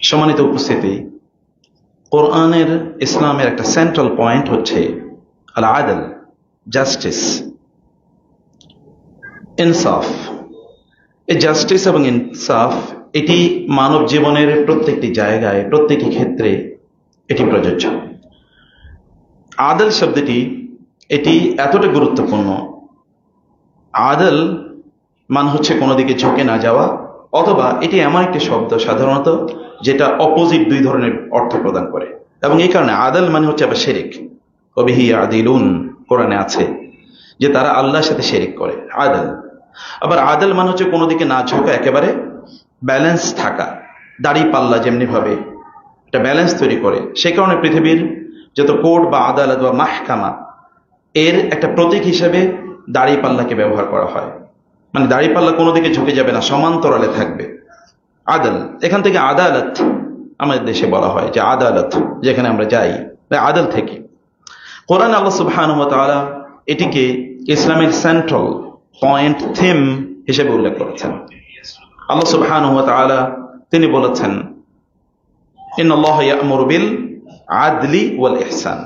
সম্মানিত উপস্থিতি, কোরআনের ইসলামের একটা সেন্ট্রাল পয়েন্ট হচ্ছে আল আদল, জাস্টিস, ইনসাফ। এই জাস্টিস এবং ইনসাফ এটি মানব জীবনের প্রত্যেকটি জায়গায়, প্রত্যেকটি ক্ষেত্রে এটি প্রযোজ্য। আদল শব্দটি এটি এতটা গুরুত্বপূর্ণ। আদল মানে হচ্ছে কোনো দিকে ঝুঁকে না যাওয়া, অথবা এটি এমন একটি শব্দ সাধারণত যেটা অপোজিট দুই ধরনের অর্থ প্রদান করে, এবং এই কারণে আদল মানে হচ্ছে আবার শিরিক। ওয়াবিহি ইয়াদিলুন কোরআনে আছে যে তারা আল্লাহর সাথে শিরিক করে, আদল। আবার আদল মানে হচ্ছে কোনো দিকে না ঝোঁকা, একেবারে ব্যালেন্স থাকা, দাড়ি পাল্লা যেমনি ভাবে একটা ব্যালেন্স তৈরি করে। সে কারণে পৃথিবীর যত কোর্ট বা আদালত বা মাহকামা, এর একটা প্রতীক হিসেবে দাড়ি পাল্লাকে ব্যবহার করা হয়। মানে দাড়ি পাল্লা কোনো দিকে ঝুঁকে যাবে না, সমান্তরালে থাকবে। আদল, এখান থেকে আদালত আমাদের দেশে বলা হয় যে আদালত, যেখানে আমরা যাই, আদল থেকে। কোরআন আল্লাহ সুবহানাহু ওয়া তাআলা এটিকে ইসলামের সেন্ট্রাল পয়েন্ট, থিম হিসেবে উল্লেখ করেছেন। আল্লাহ সুবহানাহু ওয়া তাআলা তিনি বলেছেন, ইন্নাল্লাহা ইয়া'মুরু বিল আদলি ওয়াল ইহসান।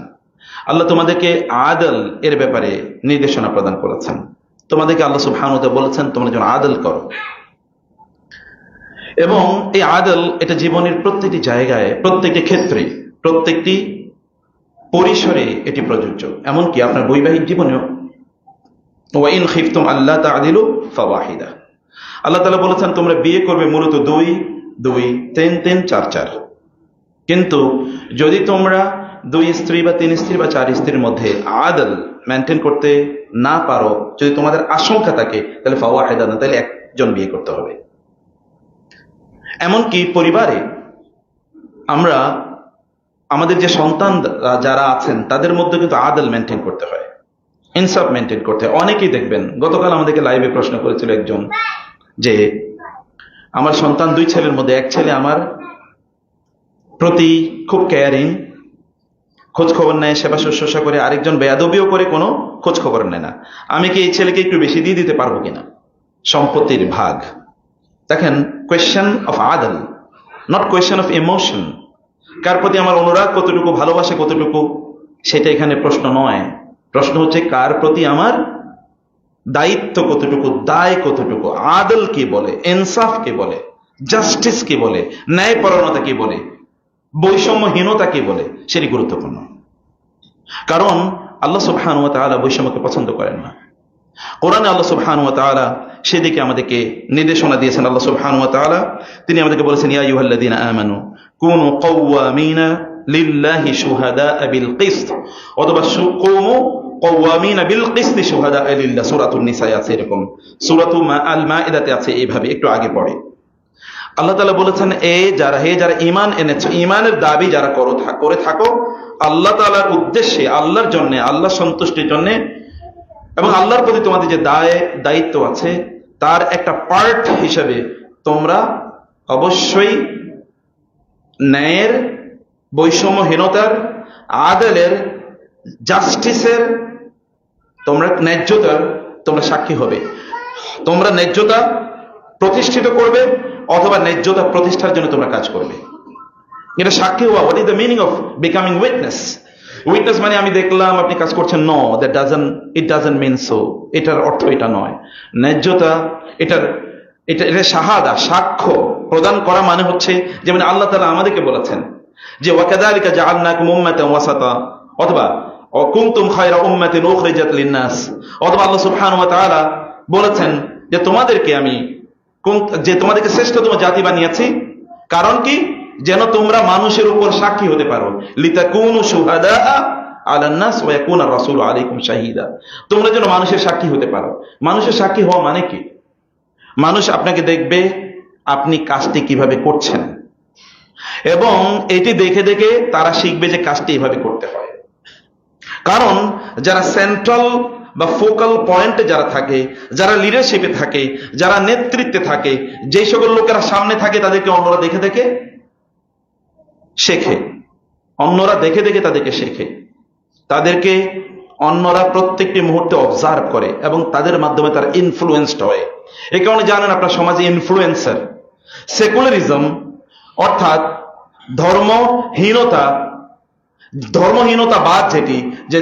আল্লাহ তোমাদেরকে আদল এর ব্যাপারে নির্দেশনা প্রদান করেছেন। তোমাদেরকে আল্লাহ সুবহানাহু ওয়া তাআলা বলেছেন তোমরা যেন আদল করো। এবং এই আদল এটা জীবনের প্রত্যেকটি জায়গায়, প্রত্যেকটি ক্ষেত্রে, প্রত্যেকটি পরিসরে এটি প্রযোজ্য। এমনকি আপনার বৈবাহিক জীবনেও, ওয়া ইন খিফতুম আল্লা তা'দিলু ফাওয়াহিদা। আল্লাহ তাআলা বলেছেন তোমরা বিয়ে করবে মূলত 2, 2, 3, 3, 4, 4। কিন্তু যদি তোমরা 2 স্ত্রী বা 3 স্ত্রী বা 4 স্ত্রীর মধ্যে আদল মেনটেন করতে না পারো, যদি তোমাদের আশঙ্কা থাকে, তাহলে ফাওয়াহিদা না, তাহলে একজন বিয়ে করতে হবে। এমনকি পরিবারে আমরা আমাদের যে সন্তান যারা আছেন তাদের মধ্যে কিন্তু আদল মেনটেন করতে হয়, ইনসাফ মেনটেন করতে হয়। অনেকেই দেখবেন, গতকাল আমাদেরকে লাইভে প্রশ্ন করেছিল একজন যে আমার সন্তান 2 ছেলের মধ্যে এক ছেলে আমার প্রতি খুব কেয়ারিং, খোঁজ খবর নেয়, সেবা শুশ্রূষা করে, আরেকজন বেয়াদবিও করে, কোনো খোঁজ খবর নেয় না। আমি কি এই ছেলেকে একটু বেশি দিয়ে দিতে পারবো কিনা সম্পত্তির ভাগ? দেখেন, কোয়েশ্চেন অফ আদল, নট কোয়েশ্চেন অফ ইমোশন। কার প্রতি আমার অনুরাগ কতটুকু, ভালোবাসে কতটুকু, সেটা এখানে প্রশ্ন নয়। প্রশ্ন হচ্ছে কার প্রতি আমার দায়িত্ব কতটুকু, দায় কতটুকু। আদল কি বলে, ইনসাফ কি বলে, জাস্টিস কি বলে, ন্যায়পরায়ণতা কি বলে, বৈষম্যহীনতা কি বলে, সেটি গুরুত্বপূর্ণ। কারণ আল্লাহ সুবহানাহু ওয়া তাআলা বৈষম্যকে পছন্দ করেন না। কোরআনে আল্লাহ সুবহানাহু ওয়া তাআলা সেদিকে আমাদেরকে নির্দেশনা দিয়েছেন। আল্লাহ সুবহানাহু ওয়া তাআলা তিনি আমাদেরকে বলেছেন, ইয়া আইয়ুহাল্লাযীনা আমানু কুনু কাওয়ামিনা লিল্লাহি শুহাদাআ বিল কিসত, অথবা কুনু কাওয়ামিনা বিল কিসত শুহাদাআ লিল্লাহ। সূরাতুন নিসায় আছে এরকম, সূরাতুল আল মাইদাতে আছে এইভাবে, একটু আগে পড়ে। আল্লাহ তাআলা বলেছেন, যারা ঈমান এনেছো, ঈমানের দাবি যারা করে থাকো আল্লাহ তাআলার উদ্দেশ্যে, আল্লাহর জন্য, আল্লাহর সন্তুষ্টির জন্য, এবং আল্লাহর প্রতি তোমাদের যে দায়িত্ব আছে তার একটা পার্ট হিসেবে তোমরা অবশ্যই ন্যায়ের, বৈষম্যহীনতার, আদলের, জাস্টিসের, তোমরা ন্যায্যতার তোমরা সাক্ষী হবে। তোমরা ন্যায্যতা প্রতিষ্ঠিত করবে, অথবা ন্যায্যতা প্রতিষ্ঠার জন্য তোমরা কাজ করবে। এটা সাক্ষী হওয়া। What is the meaning of becoming witness? Witness মানে আমি দেখলাম আপনি কাজ করছেন, no, it doesn't mean so. এটার অর্থ এটা নয়। ন্যায্যতা, এটা শাহাদা, সাক্ষ্য প্রদান করা মানে হচ্ছে, যেমন আল্লাহ তাআলা আমাদেরকে বলেছেন যে ওয়াকাযালিকা জাআলনাকুম উম্মাতান ওয়াসাতা, অথবা কুনতুম খায়রা উম্মাতিন উখরিজাত লিন-নাস, অথবা আল্লাহ সুবহানাহু ওয়া তাআলা বলেছেন যে তোমাদেরকে শ্রেষ্ঠতম জাতি বানিয়েছি। কারণ কি? যেন তোমরা মানুষের উপর সাক্ষী হতে পারো। লিতাকুনু শুহাদাআ আলান নাস ওয়া ইয়াকুনা রাসূলু আলাইকুম শাহীদা। তোমরা যেন মানুষের সাক্ষী হতে পারো। মানুষের সাক্ষী হওয়া মানে কি? মানুষ আপনাকে দেখবে আপনি কাজটি কিভাবে করছেন, এবং এটি দেখে দেখে তারা শিখবে যে কাজটি এভাবে করতে হয়। কারণ যারা সেন্ট্রাল বা ফোকাল পয়েন্টে যারা থাকে, যারা লিডারশিপে থাকে, যারা নেতৃত্বে থাকে, যে সকল লোকেরা সামনে থাকে তাদেরকে অন্যরা দেখে দেখে শেখে। অন্যরা দেখে দেখে তাদেরকে শেখে। তাদেরকে অন্যরা প্রত্যেকটি মুহূর্তে অবজার্ভ করে এবং তাদের মাধ্যমে তারা ইনফ্লুয়েন্সড হয়। এই কারণে জানেন আপনার সমাজে ইনফ্লুয়েন্সার, সেকুলারিজম, অর্থাৎ ধর্মহীনতা, বাদ যেটি, যে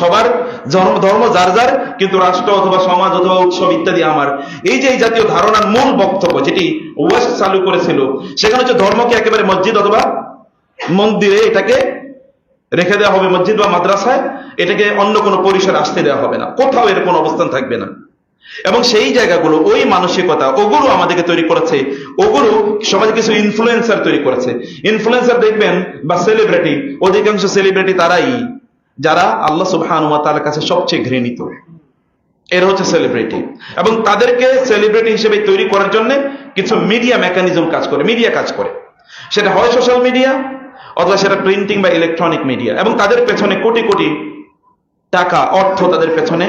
সবার ধর্ম যার যার, কিন্তু রাষ্ট্র অথবা সমাজ অথবা উৎসব ইত্যাদি আমার, এই যে এই জাতীয় ধারণার মূল বক্তব্য যেটি ওয়েস্ট চালু করেছিল, সেখানে হচ্ছে ধর্মকে একেবারে মসজিদ অথবা মন্দিরে এটাকে রেখে দেওয়া হবে, মসজিদ বা মাদ্রাসায়, এটাকে অন্য কোনো পরিসরে আসতে দেওয়া হবে না, কোথাও এর কোনো অবস্থান থাকবে না। এবং সেই জায়গাগুলো, ওই মানসিকতা, ওগুলো আমাদেরকে তৈরি করেছে, ওগুলো সমাজে কিছু ইনফ্লুয়েন্সার তৈরি করেছে। ইনফ্লুয়েন্সার দেখবেন বা সেলিব্রিটি, অধিকাংশ সেলিব্রিটি তারাই যারা আল্লাহ সুবহানাহু ওয়া তাআলার কাছে সবচেয়ে ঘৃণিত, এর হচ্ছে সেলিব্রিটি। এবং তাদেরকে সেলিব্রিটি হিসেবে তৈরি করার জন্য কিছু মিডিয়া মেকানিজম কাজ করে, মিডিয়া কাজ করে, সেটা হয় সোশ্যাল মিডিয়া অথবা সেটা প্রিন্টিং বা ইলেকট্রনিক মিডিয়া। এবং তাদের পেছনে কোটি কোটি টাকা, অর্থ তাদের পেছনে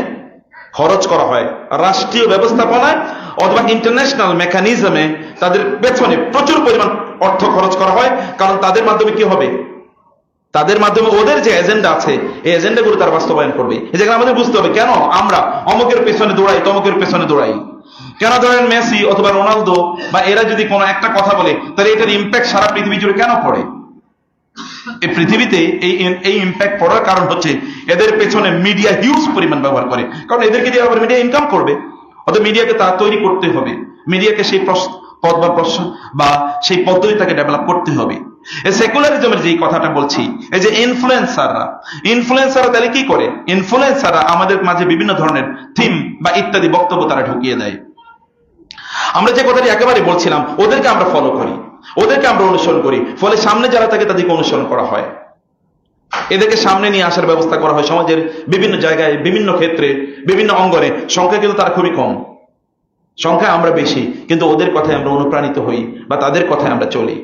খরচ করা হয়, রাষ্ট্রীয় ব্যবস্থাপনায় অথবা ইন্টারন্যাশনাল মেকানিজমে তাদের পেছনে প্রচুর পরিমাণ অর্থ খরচ করা হয়। কারণ তাদের মাধ্যমে কি হবে, তাদের মাধ্যমে ওদের যে এজেন্ডা আছে, এই এজেন্ডাগুলো তারা বাস্তবায়ন করবে। এই জায়গায় আমাদের বুঝতে হবে কেন আমরা অমুকের পেছনে দৌড়াই, তমুকের পেছনে দৌড়াই। কেন ধরেন মেসি অথবা রোনালদো বা এরা যদি কোনো একটা কথা বলে, তাহলে এটার ইম্প্যাক্ট সারা পৃথিবী জুড়ে কেন পড়ে? এই পৃথিবীতে এই ইম্প্যাক্ট পড়ার কারণ হচ্ছে এদের পেছনে মিডিয়া হিউজ পরিমাণ ব্যবহার করে, কারণ এদেরকে দিয়ে আবার মিডিয়া ইনকাম করবে। অর্থাৎ মিডিয়াকে তা তৈরি করতে হবে, মিডিয়াকে সেই পদ বা প্রশ্ন বা সেই পদ্ধতিটাকে ডেভেলপ করতে হবে। এই সেকুলারিজমের যে কথাটা বলছি, এই যে ইনফ্লুয়েন্সাররা তাহলে কি করে? ইনফ্লুয়েন্সাররা আমাদের মাঝে বিভিন্ন ধরনের থিম বা ইত্যাদি বক্তব্য তারা ঢুকিয়ে দেয়। আমরা যে কথাটি একেবারে বলছিলাম, ওদেরকে আমরা ফলো করি, ওদেরকে আমরা অনুসরণ করি, ফলে সামনে যারা থাকে তাদেরকে অনুসরণ করা হয়, এদেরকে সামনে নিয়ে আসার ব্যবস্থা করা হয় সমাজের বিভিন্ন জায়গায়, বিভিন্ন ক্ষেত্রে, বিভিন্ন অঙ্গনে। সংখ্যা কিন্তু তারা খুবই কম, সংখ্যায় আমরা বেশি, কিন্তু ওদের কথায় আমরা অনুপ্রাণিত হই বা তাদের কথায় আমরা চলি।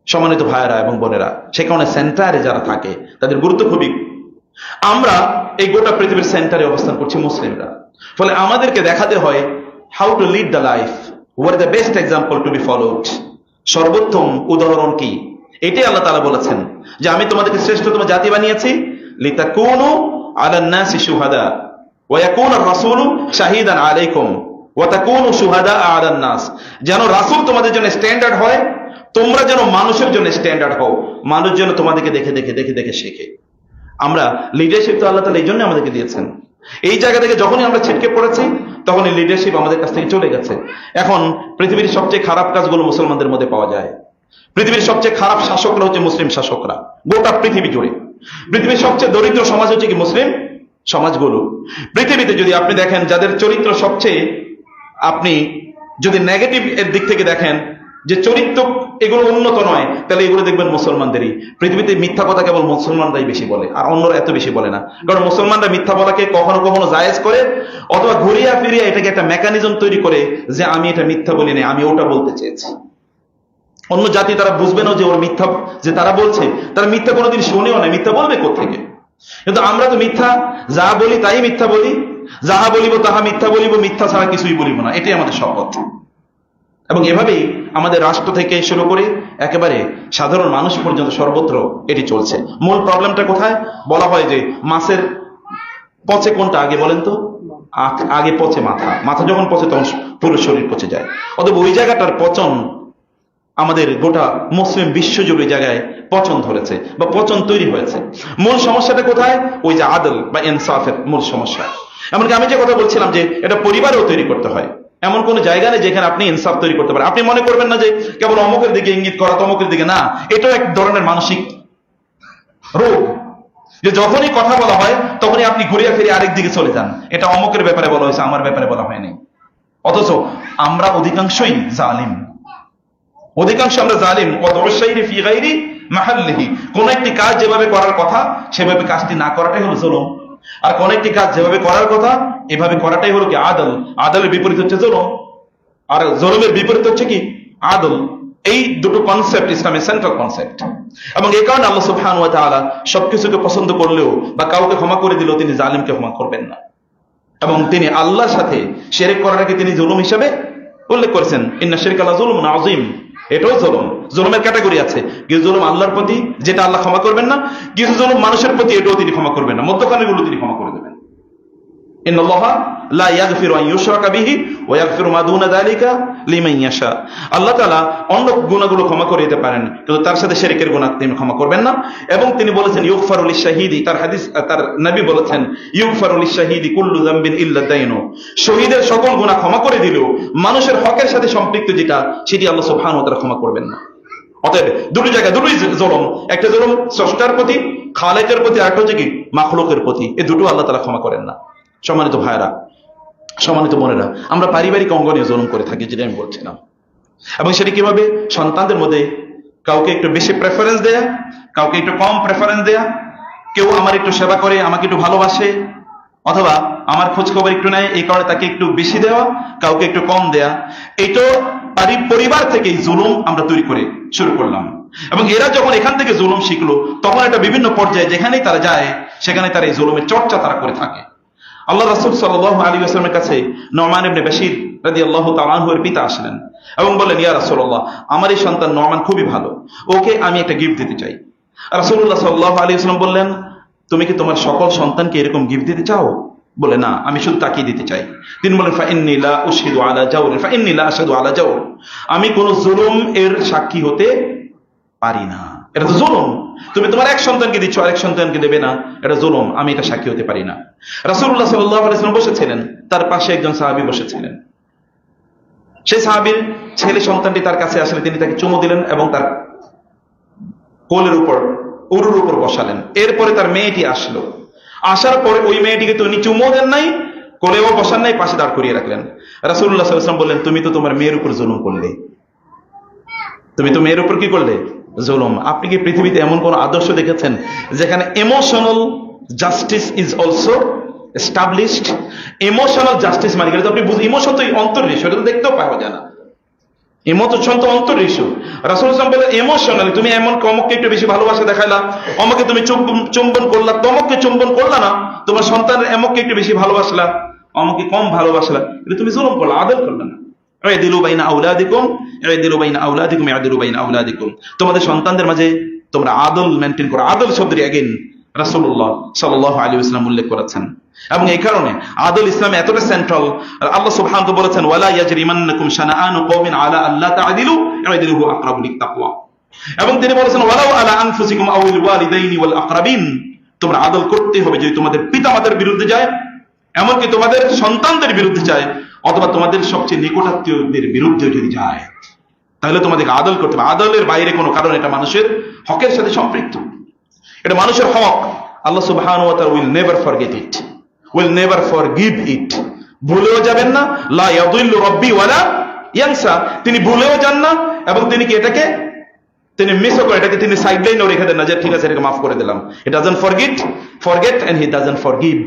সম্মানিত ভাইয়েরা এবং বোনেরা, সে কারণে সেন্টারে যারা থাকে তাদের গুরুত্ব খুবই। আমরা এই গোটা পৃথিবীর সেন্টারে অবস্থান করছি মুসলিমরা, ফলে আমাদেরকে দেখাতে হয় how to lead the life, what the best example to be followed. সর্বোত্তম উদাহরণ কি? এটাই আল্লাহ তাআলা বলেছেন যে আমি তোমাদেরকে শ্রেষ্ঠতম জাতি বানিয়েছি, লিতাকুনু আলান নাসি শুহাদা ওয়া ইয়াকুনা আর-রাসূলু শাহীদান আলাইকুম ওয়া তাকুনু শুহাদা আলান নাস। যেন রাসূল তোমাদের জন্য স্ট্যান্ডার্ড হয়, তোমরা যেন মানুষের জন্য স্ট্যান্ডার্ড হও, মানুষ যেন তোমাদেরকে দেখে দেখে দেখে দেখে শেখে। আমরা লিডারশিপ তো আল্লাহ তাআলা এই জন্য আমাদেরকে দিয়েছেন। এই জায়গা থেকে যখনই আমরা ছিটকে পড়েছি, তখন এই লিডারশিপ আমাদের কাছ থেকে চলে গেছে। এখন পৃথিবীর সবচেয়ে খারাপ কাজগুলো মুসলমানদের মধ্যে পাওয়া যায়। পৃথিবীর সবচেয়ে খারাপ শাসকরা হচ্ছে মুসলিম শাসকরা, গোটা পৃথিবী জুড়ে। পৃথিবীর সবচেয়ে দরিদ্র সমাজ হচ্ছে কি? মুসলিম সমাজগুলো। পৃথিবীতে যদি আপনি দেখেন যাদের চরিত্র সবচেয়ে, আপনি যদি নেগেটিভ এর দিক থেকে দেখেন যে চরিত্র এগুলো উন্নত নয়, তাহলে এগুলো দেখবেন মুসলমানদেরই। পৃথিবীতে মিথ্যা কথা কেবল মুসলমানরাই বেশি বলে, আর অন্যরা এত বেশি বলে না। কারণ মুসলমানরা মিথ্যা বলাকে কখনো কখনো জায়েজ করে, অথবা ঘুরিয়া ফিরিয়া এটাকে একটা মেকানিজম তৈরি করে যে আমি এটা মিথ্যা বলি না, আমি ওটা বলতে চেয়েছি। অন্য জাতি তারা বুঝবে না যে ওর মিথ্যা, যে তারা বলছে, তারা মিথ্যা কোনোদিন শুনেও না, মিথ্যা বলবে কোত্থেকে? কিন্তু আমরা তো মিথ্যা যা বলি তাই মিথ্যা বলি, যাহা বলিব তাহা মিথ্যা বলিব, মিথ্যা ছাড়া কিছুই বলিব না, এটাই আমাদের শপথ। এবং এভাবেই আমাদের রাষ্ট্র থেকে শুরু করে একেবারে সাধারণ মানুষ পর্যন্ত সর্বত্র এটি চলছে। মূল প্রবলেমটা কোথায়? বলা হয় যে মাছের পচে কোনটা আগে বলেন তো? আগে পচে মাথা, মাথা যখন পচে তখন পুরো শরীর পচে যায়। অতএব ওই জায়গাটার পচন আমাদের গোটা মুসলিম বিশ্বজুড়ে জায়গায় পচন ধরেছে বা পচন তৈরি হয়েছে। মূল সমস্যাটা কোথায়? ওই যে আদল বা ইনসাফের মূল সমস্যা। এমনকি আমি যে কথা বলছিলাম যে এটা পরিবারেও তৈরি করতে হয়, এমন কোন জায়গা নেই যেখানে আপনি ইনসাফ তৈরি করতে পারেন। আপনি মনে করবেন না যে কেবল অমুকের দিকে ইঙ্গিত করা, তমুকের দিকে না, এটাও এক ধরনের মানসিক রোগ, যে যখনই কথা বলা হয় তখনই আপনি ঘুরিয়ে ফিরে আরেক দিকে চলে যান। এটা অমুকের ব্যাপারে বলা হয়েছে, আমার ব্যাপারে বলা হয়নি। অথচ আমরা অধিকাংশই জালিম, অধিকাংশ আমরা জালিম। কোন একটি কাজ যেভাবে করার কথা সেভাবে কাজটি না করাটাই হলো জুলুম, আর কোন একটি কাজ যেভাবে করার কথা এভাবে করাটাই হলো কি আদল। আদলের বিপরীত হচ্ছে জুলুম, আর জুলুমের বিপরীত হচ্ছে কি? আদল। এই দুটো কনসেপ্ট ইসলামের সেন্ট্রাল কনসেপ্ট। এবং এই কারণে আল্লাহ সুবহানাহু ওয়া তাআলা সবকিছুকে পছন্দ করলেও বা কাউকে ক্ষমা করে দিলেও তিনি জালিমকে ক্ষমা করবেন না। এবং তিনি আল্লাহর সাথে শিরক করাটাকে তিনি জুলুম হিসেবে উল্লেখ করেছেন, ইন্না শিরকা লাযুলমুন আযীম। এটাও জুলুম, জুলুমের ক্যাটাগরি আছে। কিছু জুলুম আল্লাহর প্রতি, যেটা আল্লাহ ক্ষমা করবেন না, কিছু জুলুম মানুষের প্রতি, এটাও তিনি ক্ষমা করবেন না, মধ্যখানের গুলো তিনি ক্ষমা করে দেবেন। ইন্নাল্লাহা লা ইয়াগফিরু আন ইউশরাকা বিহি ওয়া ইয়াগফিরু মা দুনা যালিকা লিমান ইয়াশা। আল্লাহ তাআলা অন্য গুনাহগুলো ক্ষমা করে দিতে পারেন, কিন্তু তার সাথে শিরকের গুনাহ তিনি ক্ষমা করবেন না। এবং তিনি বলেছেন ইউগফারু লিশ-শাহীদি, তার হাদিস, তার নবী বলেছেন ইউগফারু লিশ-শাহীদি কুল্লু যামবিন ইল্লা দাইনু, শহীদের সকল গুনাহ ক্ষমা করে দিলেও মানুষের হকের সাথে সম্পৃক্ত যেটা, সেটি আল্লাহ সুবহানাহু ওয়া তাআলা ক্ষমা করবেন না। অতএব দুটো জায়গায় দুটোই জুলুম, একটা জুলুম স্রষ্টার প্রতি, খালেকের প্রতি, আর একটা হচ্ছে কি মাখলুকের প্রতি। এই দুটো আল্লাহ তাআলা ক্ষমা করেন না। সম্মানিত ভাইরা, সম্মানিত বোনেরা, আমরা পারিবারিক অঙ্গনে জুলুম করে থাকি, যেটা আমি বলছিলাম। এবং সেটি কিভাবে? সন্তানদের মধ্যে কাউকে একটু বেশি প্রেফারেন্স দেয়া, কাউকে একটু কম প্রেফারেন্স দেয়া, কেউ আমার একটু সেবা করে, আমাকে একটু ভালোবাসে, অথবা আমার খোঁজ খবর একটু নেয়, এই কারণে তাকে একটু বেশি দেওয়া, কাউকে একটু কম দেয়া। এইটা পরিবার থেকেই জুলুম আমরা তৈরি করে শুরু করলাম। এবং এরা যখন এখান থেকে জুলুম শিখলো, তখন একটা বিভিন্ন পর্যায়ে যেখানেই তারা যায়, সেখানে তারা এই জুলুমের চর্চা তারা করে থাকে। আল্লাহ রাসূল সাল্লাল্লাহু আলাইহি ওয়াসাল্লামের কাছে নুমান ইবনে বাশীর রাদিয়াল্লাহু তাআলা আনহু এর পিতা আসলেন এবং বললেন, ইয়া রাসূলুল্লাহ, আমার এই সন্তান নুমান খুবই ভালো, ওকে আমি একটা গিফট দিতে চাই। রাসূলুল্লাহ সাল্লাল্লাহু আলাইহি ওয়াসাল্লাম বললেন, তুমি কি তোমার সকল সন্তানকে এরকম গিফট দিতে চাও? বলে, না, আমি শুধু তাকেই দিতে চাই। তিনি বলেন, ফাইন্নী লা উশহিদু আলা জাওর, ফাইন্নী লা আশহাদু আলা জাওর, আমি কোন জুলুম এর সাক্ষী হতে পারি না। এটা তো জুলুম, তুমি তোমার এক সন্তানকে দিচ্ছ, আরেক সন্তানকে দেবে না, এটা জুলুম, আমি এটা সাক্ষী হতে পারি না। রাসূলুল্লাহ সাল্লাল্লাহু আলাইহি ওয়াসাল্লাম বসেছিলেন, তার পাশে একজন সাহাবী বসেছিলেন। সেই সাহাবীর ছেলে সন্তানটি তার কাছে আসলে তিনি তাকে চুমু দিলেন এবং তার কোলের উপর, উরুর উপর বসালেন। এরপরে তার মেয়েটি আসলো, আসার পরে ওই মেয়েটিকে তিনি চুমু দেন নাই, কোলেও বসান নাই, পাশে দাঁড় করিয়ে রাখলেন। রাসূলুল্লাহ সাল্লাল্লাহু আলাইহি ওয়াসাল্লাম বললেন, তুমি তো তোমার মেয়ের উপর জুলুম করলে, তুমি তো মেয়ের উপর কি করলে? জুলুম। আপনি কি পৃথিবীতে এমন কোন আদর্শ দেখেছেন যেখানে emotional justice is also established? Emotional justice মানে কি? আপনি বুঝুন, ইমোশন তো অন্তর্দৃশ্য, এটা তো দেখতেও পাওয়া যায় না। ইমোশন তো অন্তর্দৃশ্য। রাসূল সাল্লাল্লাহু আলাইহি ওয়াসাল্লাম বলেন, ইমোশনালি তুমি এমন অমুককে একটু বেশি ভালোবাসা দেখাইলা, অমুককে তুমি চুম্বন করলা, তমুককে চুম্বন করলা না, তোমার সন্তানের এমুককে একটু বেশি ভালোবাসলা, অমুককে কম ভালোবাসলা, এটা তুমি জুলুম করলা, আদল করলা না। ইদিলু বাইনা আওলাদিকুম, ইদিলু বাইনা আওলাদিকুম, ইদিলু বাইনা আওলাদিকুম, তোমাদের সন্তানদের মাঝে তোমরা আদল মেইনটেইন করো। আদল শব্দটি अगेन রাসূলুল্লাহ সাল্লাল্লাহু আলাইহি ওয়াসাল্লাম উল্লেখ করেছেন। এবং এই কারণে আদল ইসলামে এতটা সেন্ট্রাল। আল্লাহ সুবহানাহু ওয়া তাআলা বলেছেন, ওয়ালা ইয়াজরিমান্নাকুম শানাআনু কওমিন আলা আল্লা তা'দিলু ইদিলু হুয়া আকরাবু লিত-তাকওয়া। এবং তিনি বলেছেন, ওয়ালাউ আলা আনফুসিকুম আউল ওয়ালিদাইনি ওয়াল আকরাবিন, তোমরা আদল করতে হবে যদি তোমাদের পিতামাতার বিরুদ্ধে যায়, এমনকি তোমাদের সন্তানদের বিরুদ্ধে যায়, অথবা তোমাদের সবচেয়ে নিকটাত্মীয়দের বিরুদ্ধে যদি যায়, তাহলে তোমাদেরকে আদল করতে হবে। আদলের বাইরে কোনো কারণ, এটা মানুষের হকের সাথে সম্পৃক্ত, এটা মানুষের হক। আল্লাহ সুবহানাহু ওয়া তাআলা will never forget it, will never forgive it. ভুলেও যাবেন না, লা ইয়াযিল্লু রাব্বি ওয়ালা ইয়ানসা, তিনি ভুলেও যান না এবং তিনি কি এটাকে তিনি মিসও করে, এটাকে তিনি সাইডলাইনেও রেখে দেন না যে ঠিক আছে এটাকে মাফ করে দিলাম। He doesn't forget and he doesn't forgive.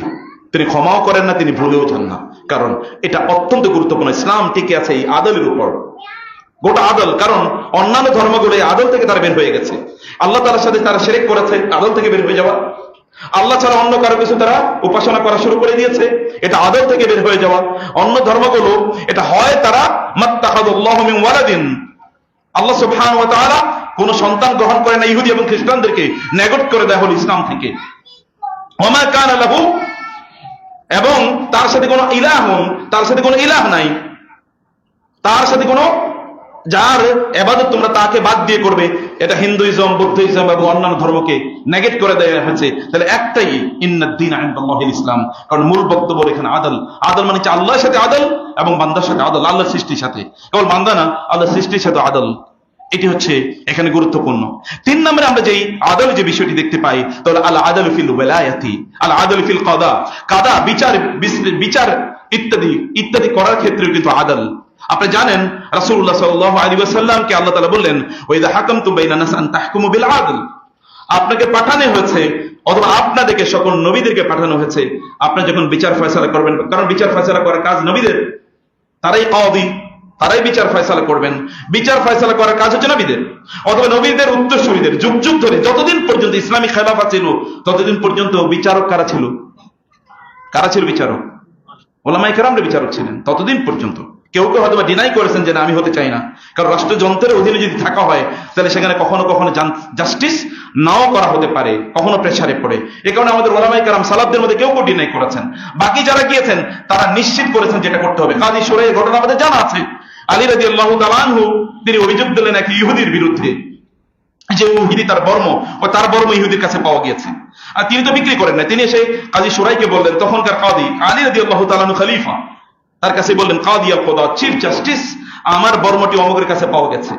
তিনি ক্ষমাও করেন না, তিনি ভুলেও যান না, কারণ এটা অত্যন্ত গুরুত্বপূর্ণ। ইসলাম টিকে আছে এই আদলের উপর, গোটা আদল। কারণ অন্যান্য ধর্মগুলো এই আদল থেকে তারা বের হয়ে গেছে। আল্লাহ তাআলার সাথে তারা শিরক করেছে, আদল থেকে বের হয়ে যাওয়া। আল্লাহ ছাড়া অন্য কারো কিছু তারা উপাসনা করা শুরু করে দিয়েছে, এটা আদল থেকে বের হয়ে যাওয়া। অন্য ধর্মগুলো এটা হয় তারা মাত্তাখাযাল্লাহু মিন ওয়ালাদিন, আল্লাহ সুবহানাহু ওয়া তাআলা কোন সন্তান গ্রহণ করে না, ইহুদি এবং খ্রিস্টানদেরকে নেগেট করে দেয় হলো ইসলাম থেকে। ওয়া মা কানা লাহু, এবং তার সাথে কোনো ইলাহুন, তার সাথে কোনো ইলাহ নাই, তার সাথে কোনো, যার ইবাদত তোমরা তাকে বাদ দিয়ে করবে, এটা হিন্দুইজম, বুদ্ধিজম এবং অন্যান্য ধর্মকে নেগেট করে দেওয়া হয়েছে। তাহলে একটাই, ইন্নাদ-দীন ইনদাল্লাহিল ইসলাম। কারণ মূল বক্তব্য এখানে আদল। আদল মানে আল্লাহর সাথে আদল এবং বান্দার সাথে আদল, আল্লাহর সৃষ্টির সাথে, কেবল বান্দা না, আল্লাহর সৃষ্টির সাথে আদল। এটি হচ্ছে এখানে গুরুত্বপূর্ণ। 3 নম্বরে আমরা যেই আদল যে বিষয়টি দেখতে পাই, তাহলে আল আদল ফিল ওয়ালায়াতি, আল আদল ফিল কাদা, কাদা বিচার ইত্যাদি ইত্যাদি করার ক্ষেত্রে কিন্তু আদল। আপনি জানেন রাসূলুল্লাহ সাল্লাল্লাহু আলাইহি ওয়াসাল্লামকে আল্লাহ তাআলা বললেন, ওয়া ইযা হাকামতুম বাইনান নাস আন তাহকুমু বিল আদল, আপনাকে পাঠানো হয়েছে অথবা আপনাদেরকে সকল নবীদেরকে পাঠানো হয়েছে, আপনি যখন বিচার ফয়সালা করবেন, কারণ বিচার ফয়সালা করার কাজ নবীদের, তারাই কাদি, তারাই বিচার ফয়সালা করবেন। বিচার ফয়সালা করার কাজ হচ্ছে নবীদের অথবা নবীদের উত্তরসূরিদের। যুগ যুগ ধরে যতদিন পর্যন্ত ইসলামী খেলাফত ছিল, ততদিন পর্যন্ত বিচারক কারা ছিল? কারা ছিল বিচারক? উলামায়ে কেরামরা বিচারক ছিলেন ততদিন পর্যন্ত। কেউ কেউ হয়তো ডিনাই করেছেন যে না, আমি হতে চাই না, কারণ রাষ্ট্রযন্ত্রের অধীনে যদি থাকা হয় তাহলে সেখানে কখনো কখনো জাস্টিস নাও করা হতে পারে, কখনো প্রেসারে পড়ে। এ কারণে আমাদের ওলামায়ে কেরাম সালাফদের মধ্যে কেউ কেউ ডিনাই করেছেন, বাকি যারা গিয়েছেন তারা নিশ্চিত করেছেন যেটা করতে হবে। কাজী শুরাইয়ের ঘটনা আমাদের জানা আছে। আলী রাদিয়াল্লাহু তাআলা আনহু তিনি অভিযোগ দিলেন এক ইহুদির বিরুদ্ধে যে ইহুদি তার বর্ম ইহুদির কাছে পাওয়া গিয়েছে, আর তিনি তো বিক্রি করেন না। তিনি এসে কাজী শুরাইকে বললেন, তখনকার কাজী আলী রাদিয়াল্লাহু তাআলা আনহু খলিফা, তার কাছে বললেন, কাদি আল কোদা, চিফ জাস্টিস, আমার বর্মটি অমুকের কাছে পাওয়া গেছে,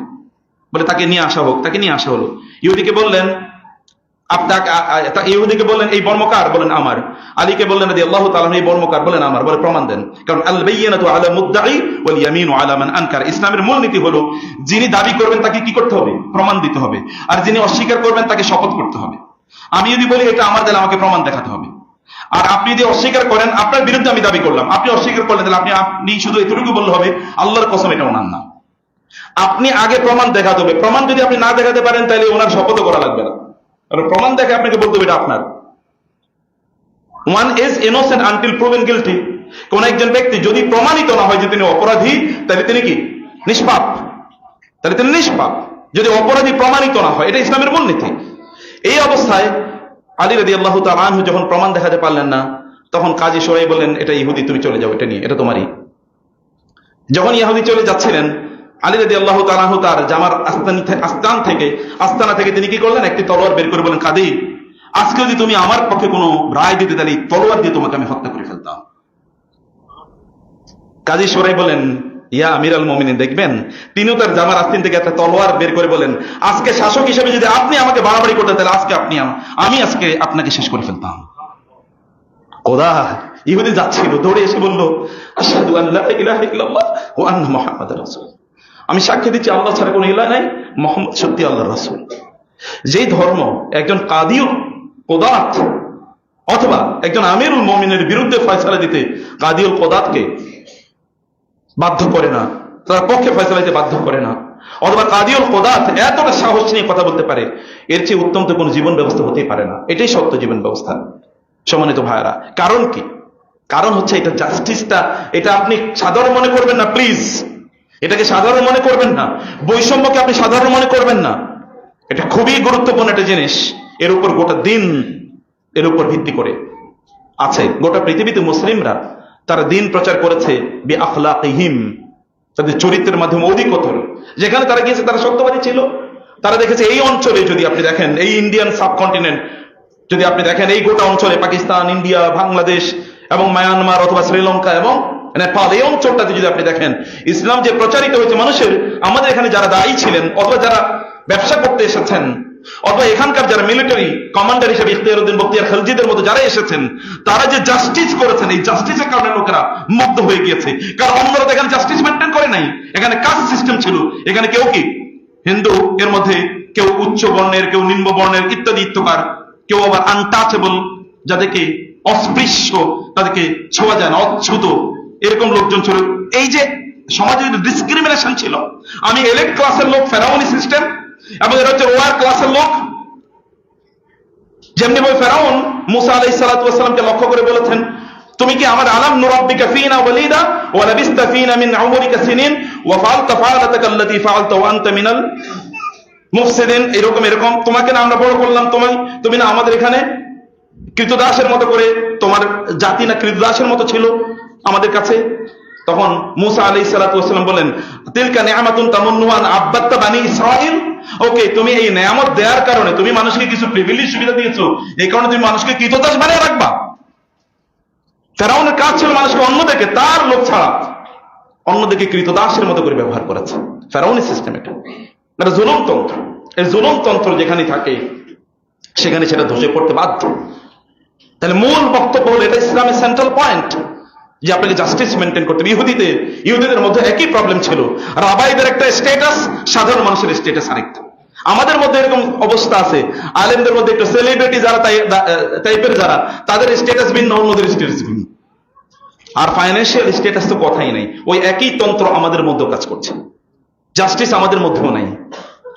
বলে তাকে নিয়ে আসা হোক। তাকে নিয়ে আসা হলো। ইহুদিকে বললেন এই বর্মকার? বলেন আমার। আলীকে বললেন রাদিয়াল্লাহু তাআলা এই বর্মকার? বলেন আমার। বলে প্রমাণ দেন। কারণ আল বাইয়িনাতু আলা মুদ্দাই ওয়াল ইয়ামিনু আলা মান আনকার। ইসলামের মূলনীতি হলো যিনি দাবি করবেন তাকে কি করতে হবে? প্রমাণ দিতে হবে। আর যিনি অস্বীকার করবেন তাকে শপথ করতে হবে। আমি যদি বলি এটা আমার, তাহলে আমাকে প্রমাণ দেখাতে হবে। আর আপনি যদি অস্বীকার করেন, আপনার বিরুদ্ধে আমি দাবি করলাম, আপনি অস্বীকার করলেন, তাহলে আপনি শুধু এতটুকু বললে হবে আল্লাহর কসম এটা ওনার না। আপনি আগে প্রমাণ দেখাতে হবে। প্রমাণ যদি আপনি না দেখাতে পারেন তাহলে ওনার শপথ করা লাগবে না, কারণ প্রমাণ দেখে আপনাকে বলতে হবে এটা আপনার। One is innocent until proven guilty. কোন একজন ব্যক্তি যদি প্রমাণিত না হয় যে তিনি অপরাধী, তাহলে তিনি কি? নিষ্পাপ। তাহলে তিনি নিষ্পাপ যদি অপরাধী প্রমাণিত না হয়। এটা ইসলামের মূলনীতি। এই অবস্থায় আলী রাদিয়াল্লাহু তাআলা আনহু যখন প্রমাণ দেখাতে পারলেন না, তখন কাজী শুরাই বললেন, এটা ইহুদি, তুমি চলে যাও, এটা নিয়ে, এটা তোমারই। যখন ইহুদি চলে যাচ্ছিলেন, আলী রাদিয়াল্লাহু তাআলা আনহু তার জামার আস্তানা থেকে তিনি কি করলেন? একটি তলোয়ার বের করে বলেন, কাদি, আজকে যদি তুমি আমার পক্ষে কোনো রায় দিতে, তাহলে তলোয়ার দিয়ে তোমাকে আমি হত্যা করে ফেলতাম। কাজী শুরাই বলেন, ইয়া আমিরাল মুমিনিন, দেখবেন তিনিও তার জামার আস্তিন থেকে একটা তলোয়ার বের করে বলেন, আজকে শাসক হিসেবে যদি আপনি আমাকে বাড়াবাড়ি করতেন, তাহলে আজকে আমি আজকে আপনাকে শেষ করে ফেলতাম। খোদা! ইহুদি যাচ্ছিল, দৌড়ে এসে বলল, আশহাদু আল্লা ইলাহা ইল্লাল্লাহ ওয়া আন্না মুহাম্মাদার রাসূল। আমি সাক্ষ্য দিচ্ছি আল্লাহ ছাড়া কোনো ইলাহ নাই, মুহাম্মদ সত্যি আল্লাহর রাসূল। যেই ধর্ম একজন কাদিও কোদাত অথবা একজন আমিরুল মুমিনের বিরুদ্ধে ফয়সালা দিতে কাদিউল কোদাতকে বাধ্য করে না, তার পক্ষে ফয়সালা দিতে বাধ্য করে না, অথবা কাদিউল কোদাত এতটা সাহস নিয়ে কথা বলতে পারে, এর চেয়ে উত্তম তো কোনো জীবন ব্যবস্থা হতেই পারে না। এটাই সত্য জীবন ব্যবস্থা। সম্মানিত ভাইয়ারা, কারণ কি? কারণ হচ্ছে এটা জাস্টিসটা, এটা আপনি সাধারণ মনে করবেন না, প্লিজ। এটাকে সাধারণ মনে করবেন না, বৈষম্যকে আপনি সাধারণ মনে করবেন না। এটা খুবই গুরুত্বপূর্ণ একটা জিনিস। এর উপর গোটা দিন এর উপর ভিত্তি করে আছে। গোটা পৃথিবীতে মুসলিমরা তারা দিন প্রচার করেছে বি আখলাকিহিম, তাদের চরিত্রের মাধ্যমে অধিকতর। যেখানে তারা গিয়েছে তারা সত্যবাদী ছিল। তারা দেখেছে এই অঞ্চলে, যদি আপনি দেখেন এই ইন্ডিয়ান সাবকন্টিনেন্ট, যদি আপনি দেখেন এই গোটা অঞ্চলে পাকিস্তান, ইন্ডিয়া, বাংলাদেশ এবং মায়ানমার অথবা শ্রীলঙ্কা এবং নেপাল, এই অঞ্চলটাতে যদি আপনি দেখেন ইসলাম যে প্রচারিত হয়েছে মানুষের, আমাদের এখানে যারা দায়ী ছিলেন অথবা যারা ব্যবসা করতে এসেছেন অথবা এখানকার যারা মিলিটারি কমান্ডার হিসেবে ইখতিয়ারউদ্দিন বখতিয়ার খলজিদের মতো যারা এসেছেন, তারা যে জাস্টিস করেছেন, এই জাস্টিসের কারণে লোকেরা মুগ্ধ হয়ে গিয়েছে। কারণ অন্যরা তো এখানে জাস্টিস মেনটেন করে নাই। এখানে কাস্ট সিস্টেম ছিল। এখানে কেউ কি হিন্দু, এর মধ্যে কেউ উচ্চ বর্ণের, কেউ নিম্ন বর্ণের, ইত্যাদি ইত্যাকার, কেউ আবার আনটাচেবল, যাদেরকে অস্পৃশ্য, তাদেরকে ছোঁয়া যায় না, অচ্ছুত, এরকম লোকজন ছিল। এই যে সমাজে ডিসক্রিমিনেশন ছিল। আমি এলিট ক্লাসের লোক, ফেরাউনি সিস্টেম, এবং এটা হচ্ছে লোয়ার ক্লাসের লোক। যেমনি ভাবে ফেরাউন মুসা আলাইহিস সালাতু ওয়াস সালামকে লক্ষ্য করে বলেছেন, তুমি কি আমার আলাম নুরাব্বিকা ফিনা ওয়ালিদা ওয়া লাবিস্তা ফিনা মিন উমরিকা সিনিন ওয়া ফাআলতা ফাআলাতাকা আল্লাতী ফাআলতা ওয়া আনতা মিনাল মুফসিদিন। এরকম তোমাকে না আমরা বড় করলাম, তুমি না আমাদের এখানে কৃতদাসের মতো করে, তোমার জাতি না কৃতদাসের মতো ছিল আমাদের কাছে। তখন মুসা আলাইহিস সালাতু ওয়াস সালাম বলেন, তিলকা নিআমাতুন তামুন্নুহা আন আব্বাদতা বানি ইসরাঈল। ওকে, তুমি এই নিয়ামত দেওয়ার কারণে, তুমি মানুষকে কিছু প্রিভিলেজ সুবিধা দিয়েছো, এই কারণে তুমি মানুষকে কৃতদাস বানিয়ে রাখবা। ফেরাউনের কাজ ছিল মানুষকে অন্যদিকে, তার লোক ছাড়া অন্যদিকে কৃতদাসের মতো করে ব্যবহার করেছে। ফেরাউনের সিস্টেম এটা জুলুমতন্ত্র। এই জুলুমতন্ত্র যেখানে থাকে সেখানে সেটা ধসে পড়তে বাধ্য। তাহলে মূল বক্তব্য হলো, এটা ইসলামের সেন্ট্রাল পয়েন্ট, যে আপনাকে জাস্টিস মেনটেন করতে হবে। ইহুদিদের মধ্যে একই প্রবলেম ছিল। রাবাইদের একটা স্ট্যাটাস, সাধারণ মানুষের স্ট্যাটাস আরেকটা। আমাদের মধ্যে এরকম অবস্থা আছে, আলেমদের মধ্যে একটু সেলিব্রিটি যারা টাইপের যারা, তাদের স্ট্যাটাস ভিন্ন, অন্যদের স্ট্যাটাস ভিন্ন। আর ফাইন্যান্সিয়াল স্ট্যাটাস তো কথাই নাই। ওই একই তন্ত্র আমাদের মধ্যেও কাজ করছে। জাস্টিস আমাদের মধ্যেও নাই,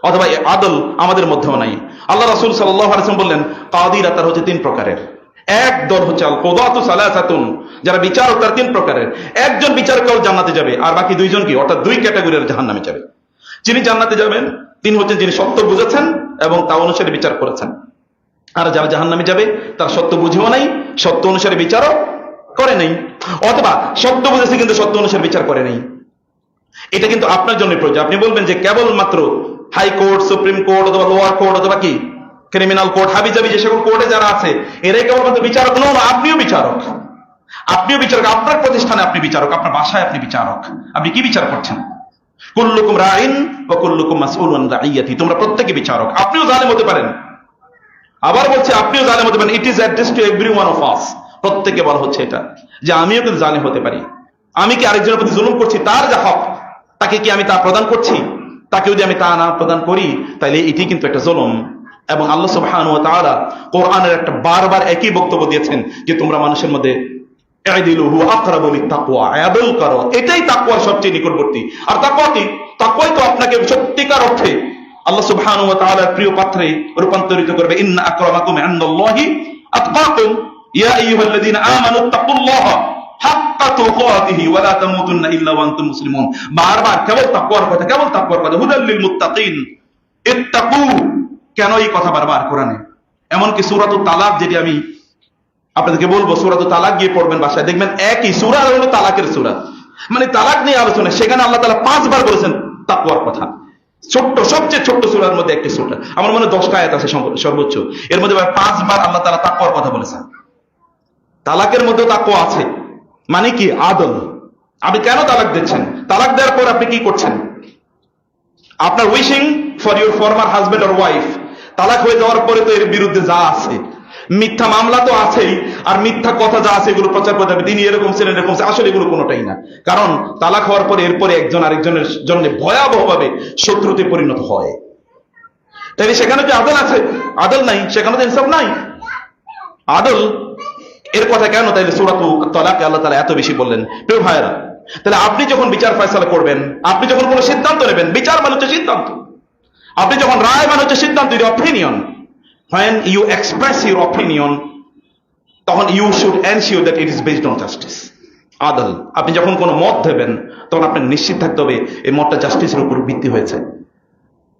অথবা আদল আমাদের মধ্যেও নাই। আল্লাহ রাসূল সাল্লাল্লাহু আলাইহি ওয়াসাল্লাম বললেন, কাদিরা তার হচ্ছে তিন প্রকারের। এক দল হচ্ছে আল কুদাতু সালাসাতুন, যারা বিচারক তার তিন প্রকারের। একজন বিচারক কেবল জান্নাতে যাবে, আর বাকি দুইজন কি, অর্থাৎ দুই ক্যাটাগরির জাহান্নামে যাবে। যিনি জান্নাতে যাবেন তিনি হচ্ছেন যিনি সত্য বুঝেছেন এবং তা অনুসারে বিচার করেছেন। আর যারা জাহান্নামে যাবে তারা সত্য বুঝেও নাই, সত্য অনুসারে বিচারও করে নাই, অথবা সত্য বুঝেছে কিন্তু সত্য অনুসারে বিচার করে নাই। এটা কিন্তু আপনার জন্য প্রয়োজন। আপনি বলবেন যে কেবলমাত্র হাইকোর্ট, সুপ্রিম কোর্ট অথবা লোয়ার কোর্ট অথবা কি ক্রিমিনাল কোর্ট, হাবিজাবি যে সকল কোর্টে যারা আছে এরাই কেবলমাত্র বিচারক। নন, আপনিও বিচারক। আপনিও বিচারক, আপনার প্রতিষ্ঠানে আপনি বিচারক, আপনার বাসায় আপনি বিচারক। আপনি কি বিচার করছেন? কুল্লুকুম রাইন ওয়া কুল্লুকুম মাসউলুন আন রাইয়াতি, তোমরা প্রত্যেকে বিচারক। আপনিও জালেম হতে পারেন, আবার বলছে আপনিও জালেম হতে পারেন। It is address to every one of us. প্রত্যেকে বলা হচ্ছে এটা যে আমিও কিন্তু জালেম হতে পারি। আমি কি আরেকজনের প্রতি জুলুম করছি? তার যা হক তাকে কি আমি তা প্রদান করছি? তাকে যদি আমি তা না প্রদান করি তাহলে এটি কিন্তু একটা জুলুম। এবং আল্লাহ সুবহানাহু ওয়া তাআলা কোরআনের একটা বারবার একই বক্তব্য দিয়েছেন যে তোমরা মানুষের মধ্যে ইদিলু হুয়া আকরাবু লিত-তাকওয়া, আদল করো, এটাই তাকওয়ার সবচেয়ে নিকটবর্তী। আর তাকওয়া কি? তাকওয়াই তো আপনাকে সত্যিকার অর্থে আল্লাহ সুবহানাহু ওয়া তাআলার প্রিয় পাত্রে রূপান্তরিত করবে। ইন্না আকরামাকুম ইনদাল্লাহি আতকাকুম ইয়া আইয়ুহাল্লাযীনা আমানু তাকুল্লাহা হাক্কা তুকাতিহি ওয়া লা তামুতুন্না ইল্লা ওয়া আনতুম মুসলিমুন। বারবার কেবল তাকওয়ার কথা, কেবল তাকওয়ার কথা। হুদাল লিল মুত্তাকিন, ইত্তাকু। কেন এই কথা বারবার কোরআনে? এমনকি সূরাতুত তালাক, যেটি আমি আপনাদেরকে বলবো, সূরাতুত তালাক গিয়ে পড়বেন বাসায়, দেখবেন একই সূরা হলো তালাকের সূরা, মানে তালাক নিয়ে আলোচনা। সেখানে আল্লাহ তাআলা 5 বার বলেছেন তাকওয়ার কথা। ছোট্ট, সবচেয়ে ছোট্ট সূরার মধ্যে একটি সূরা, আমার মনে হয় 10টা আয়াত আছে সর্বোচ্চ, এর মধ্যে 5 বার আল্লাহ তাআলা তাকওয়ার কথা বলেছেন। তালাকের মধ্যে তাকওয়া আছে, মানে কি? আদল। আপনি কেন তালাক দিচ্ছেন? তালাক দেওয়ার পর আপনি কি করছেন? আপনার wishing for your former husband or wife. তালাক হয়ে যাওয়ার পরে তো এর বিরুদ্ধে যা আছে, মিথ্যা মামলা তো আছেই, আর মিথ্যা কথা যা আছে এগুলো প্রচার করতে হবে, তিনি এরকম ছিলেন এরকম। আসলে এগুলো কোনোটাই না, কারণ তালাক হওয়ার পরে এরপরে একজন আরেকজনের জন্য ভয়াবহভাবে শত্রুতে পরিণত হয়। তাই সেখানে যে আদল আছে, আদল নাই, সেখানে তো ইনসাফ নাই। আদল এর কথা কেন তাইলে সূরাতুত তালাকে আল্লাহ তাআলা এত বেশি বললেন? প্রিয় ভাইয়েরা, তাহলে আপনি যখন বিচার ফয়সালা করবেন, আপনি যখন কোনো সিদ্ধান্ত নেবেন, বিচার মানে হচ্ছে সিদ্ধান্ত। আপনি যখন রায় মানে হচ্ছে সিদ্ধান্ত, opinion. When you express your opinion, তখন you should ensure that it is based on justice. আদল। আপনি যখন কোনো মত দেবেন তখন আপনি নিশ্চিত থাকতে হবে এই মতটা জাস্টিসের উপর ভিত্তি হয়েছে।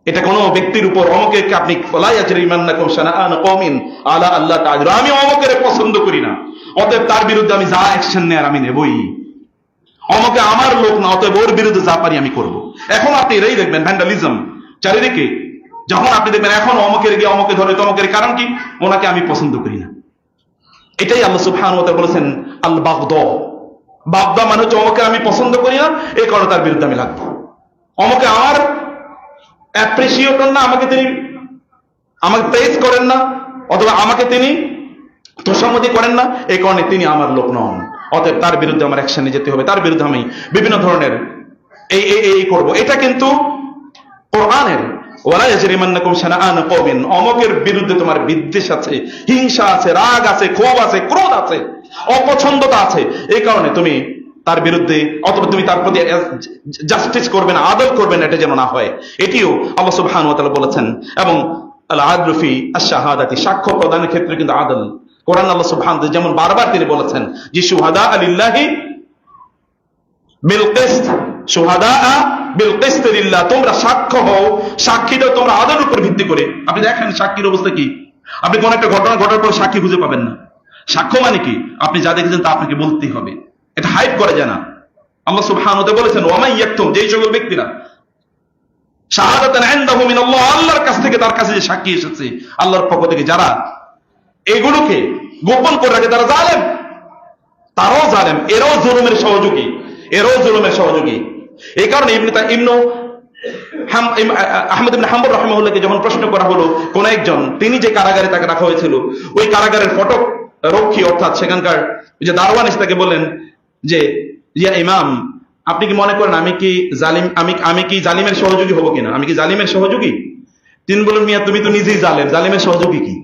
এটা কোনো ব্যক্তির উপর অমুকে আপনি লা ইয়াজরিমান্নাকুম শানাআন কওমিন আলা আল্লাহ তা'দিলু, আমি অমুকের পছন্দ করি না, অতএব তার বিরুদ্ধে আমি যা অ্যাকশন নেয়ার আমি নেবই। অমুকে আমার লোক না, অতএব ওর বিরুদ্ধে যা পারি আমি করব। এখন আপনি এটাই দেখবেন ভ্যান্ডালিজম চারিদিকে। যখন আপনি দেখবেন এখন অমুকের গিয়ে অমুকে ধরে তমুকের, কারণ কি? ওনাকে আমি পছন্দ করি না। এটাই আল্লাহ সুবহানাহু ওয়া তাআলা বলেছেন আল বাগদা। বাগদা মানে হচ্ছে অমুকে আমি পছন্দ করি না, এই কারণে তার বিরুদ্ধে আমি লাগবো। অমুকে আমার অ্যাপ্রিসিয়েট না, আমাকে তিনি আমাকে প্রেজ করেন না, অথবা আমাকে তিনি তোষামতি করেন না, এই কারণে তিনি আমার লোক নন, অতএব তার বিরুদ্ধে আমার অ্যাকশনে যেতে হবে, তার বিরুদ্ধে আমি বিভিন্ন ধরনের এই করব। এটা কিন্তু কোরআনের ওয়ালা ইয়াজরিমান্নাকুম শানাআন কওমিন, অমুকের বিরুদ্ধে তোমার বিদ্বেষ আছে, হিংসা আছে, রাগ আছে, ক্ষোভ আছে, ক্রোধ আছে, অপছন্দতা আছে, এই কারণে তুমি তার বিরুদ্ধে অথবা তুমি তার প্রতি জাস্টিস করবে না, আদল করবে না, এটা যেন না হয়। এটিও আল্লাহ সুবহানাহু ওয়া তাআলা বলেছেন। এবং আল আদলু ফি আশ-শাহাদাতি, সাক্ষ্য প্রদানের ক্ষেত্রে কিন্তু আদল। কোরআন আল্লাহ সুবহানাহু ওয়া তাআলা যেমন বারবার তিনি বলেছেন যে শুহাদা লিল্লাহি বিল কিসত, শুহাদা বিল কিসত লিল্লাহ, তোমরা সাক্ষ্য হও, সাক্ষী দাও তোমরা আদলের উপর ভিত্তি করে। আপনি দেখেন সাক্ষীর অবস্থা কি? আপনি কোন একটা ঘটনা ঘটার পর সাক্ষী খুঁজে পাবেন না। সাক্ষ্য মানে কি? আপনি যা দেখেছেন তা আপনাকে বলতেই হবে, এটা হাইড করা যায় না। আল্লাহ সুবহানাহু ওয়া তাআলা বলেছেন ওয়া মান ইয়াকতুম, যেই সকল ব্যক্তিরা শাহাদাতান ইনদাহু মিনাল্লাহ, আল্লাহর কাছ থেকে তার কাছে যে সাক্ষী এসেছে আল্লাহর পক্ষ থেকে, যারা এগুলোকে গোপন করে রাখে তারা জালেম, তারাও জালেম, এরাও জুলুমের সহযোগী, এরাও জুলুমের সহযোগী। এই কারণে আহমদ ইবনে হাম্বল রাহিমাহুল্লাহকে যখন প্রশ্ন করা হলো কোন একজন, তিনি যে কারাগারে তাকে রাখা হয়েছিল, ওই কারাগারের ফটক রক্ষী অর্থাৎ সেখানকার যে দারওয়ান এসে তাকে বললেন যে ইয়া ইমাম, আপনি কি মনে করেন আমি কি জালিম, আমি কি জালিমের সহযোগী হব কিনা? আমি কি জালিমের সহযোগী? তিনি বললেন মিয়া তুমি তো নিজেই জালেম, জালিমের সহযোগী কি?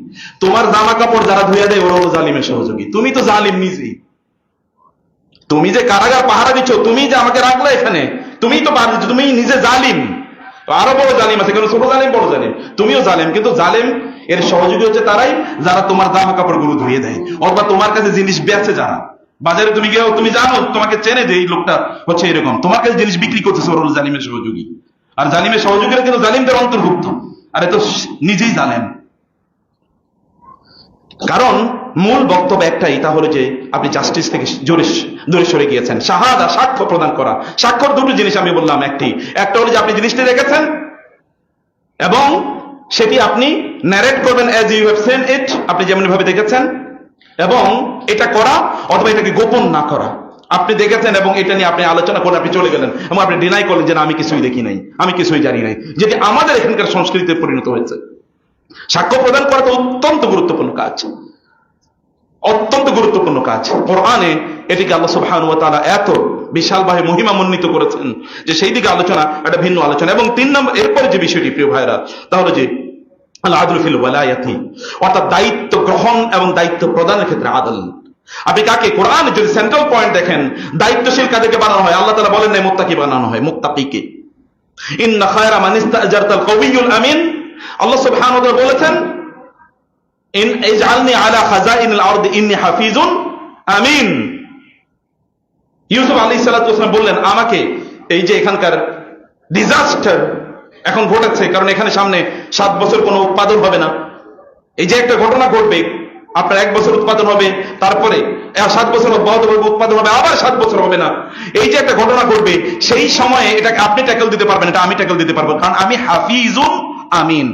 তোমার জামা কাপড় যারা ধুইয়া দেয় ওরা হলো জালিমের সহযোগী, তুমি তো জালিম নিজেই। তুমি যে কারাগার পাহারা দিচ্ছ, তুমি যে আমাকে রাখলে এখানে, তুমি তো তুমি নিজে জালিম। আরো বড় জালিম আছে, কারণ ছোট জালিম বড় জালিম, তুমিও জালিম, কিন্তু জালিম এর সহযোগী হচ্ছে তারাই যারা তোমার জামা কাপড় গুলো ধুয়ে দেয়, অথবা তোমার কাছে জিনিস বেচে, যারা বাজারে তুমি গিয়ে তুমি জানো, তোমাকে চেনে যে এই লোকটা হচ্ছে এরকম, তোমার কাছে জিনিস বিক্রি করতেছে, ওর হলো জালিমের সহযোগী। আর জালিমের সহযোগীরা কিন্তু জালিমদের অন্তর্ভুক্ত, আর এ তো নিজেই জালেম। কারণ মূল বক্তব্য একটাই, তা হলো যে আপনি জাস্টিস থেকে দূরে সরে গিয়েছেন। শাহাদা, সাক্ষ্য প্রদান করা। সাক্ষ্যর দুটো জিনিস আমি বললাম, একটা হলো যে আপনি জিনিসটি দেখেছেন এবং সেটি আপনি ন্যারেট করবেন as you have seen it, আপনি যেমন ভাবে দেখেছেন, এবং এটা করা অথবা এটাকে গোপন না করা। আপনি দেখেছেন এবং এটা নিয়ে আপনি আলোচনা করে আপনি চলে গেলেন এবং আপনি ডিনাই করলেন যে না, আমি কিছুই দেখি নাই, আমি কিছুই জানি নাই, যেটি আমাদের এখানকার সংস্কৃতিতে পরিণত হয়েছে। সাক্ষ্য প্রদান করা তো অত্যন্ত গুরুত্বপূর্ণ কাজ, অত্যন্ত গুরুত্বপূর্ণ কাজ। কোরআনে এটিকে আল্লাহ সুবহানাহু ওয়া তাআলা এত বিশালভাবে মহিমান্বিত করেছেন যে সেই দিকে আলোচনা একটা ভিন্ন আলোচনা। এবং 3 নম্বর এরপরে যে বিষয়টি প্রিয় ভাইরা, তাহলে যে আল আদলু ফিল ওয়ালায়াতি, অর্থাৎ দায়িত্ব গ্রহণ এবং দায়িত্ব প্রদানের ক্ষেত্রে আদল। আপনি কাকে, কোরআনে যদি সেন্ট্রাল পয়েন্ট দেখেন, দায়িত্বশীল কাদেরকে বানানো হয়? আল্লাহ তাআলা বলেন নাই মুত্তাকি বানানো হয়, মুত্তাকিকে। ইন্না খায়রা মান ইস্তাজারতাল কওয়িয়ুল আমিন, আল্লাহ সুবহানাহু ওয়া তাআলা বলেছেন ইন ইজআলনি আলা খাযাইনিল আরদি ইন্নী হাফিজুন আমিন। ইউসুফ আলাইহিস সালাতু ওয়াস সালাম বললেন, আমাকে এই যে এখানকার ডিজাস্টার এখন ঘটেছে, কারণ এখানে সামনে 7 বছর কোনো উৎপাদন হবে না, এই যে একটা ঘটনা ঘটবে, আপনার 1 বছর উৎপাদন হবে, তারপরে 7 বছর অব্যাহতভাবে উৎপাদন হবে, আবার 7 বছর হবে না, এই যে একটা ঘটনা ঘটবে, সেই সময়ে এটাকে আপনি ট্যাকল দিতে পারবেন, এটা আমি ট্যাকল দিতে পারবো, কারণ আমি হাফিজুন আমিন,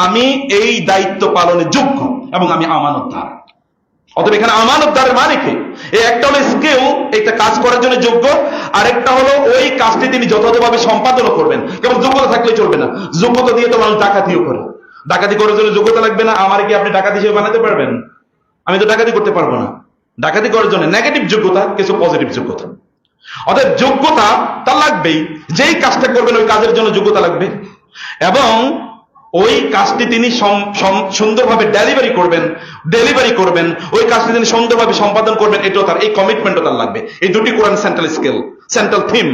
আমি এই দায়িত্ব পালনের যোগ্য এবং আমি আমানতদার। অতএব এখানে আমানতদারের মানে কি? এই একটা হলো স্কিল, একটা কাজ করার জন্য যোগ্য, আর একটা হলো ওই কাজটি তিনি যথাযথভাবে সম্পাদনও করবেন। কেবল যোগ্যতা থাকলেই চলবে না, যোগ্যতা দিয়ে তো মানুষ ডাকাতিও করে। ডাকাতি করার জন্য যোগ্যতা লাগবে না? আমার কি আপনি ডাকাতি হিসেবে বানাতে পারবেন? আমি তো ডাকাতি করতে পারবো না। ডাকাতি করার জন্য নেগেটিভ যোগ্যতা, কিছু পজিটিভ যোগ্যতা। অতএব যোগ্যতা তা লাগবেই, যেই কাজটা করবেন ওই কাজের জন্য যোগ্যতা লাগবে, এবং ওই কাজটি তিনি সুন্দরভাবে ডেলিভারি করবেন, ওই কাজটি তিনি সুন্দরভাবে সম্পাদন করবেন, এটাও তার, এই কমিটমেন্টও তার লাগবে। এই দুটি কোরআন সেন্ট্রাল স্কিল, সেন্ট্রাল থিম।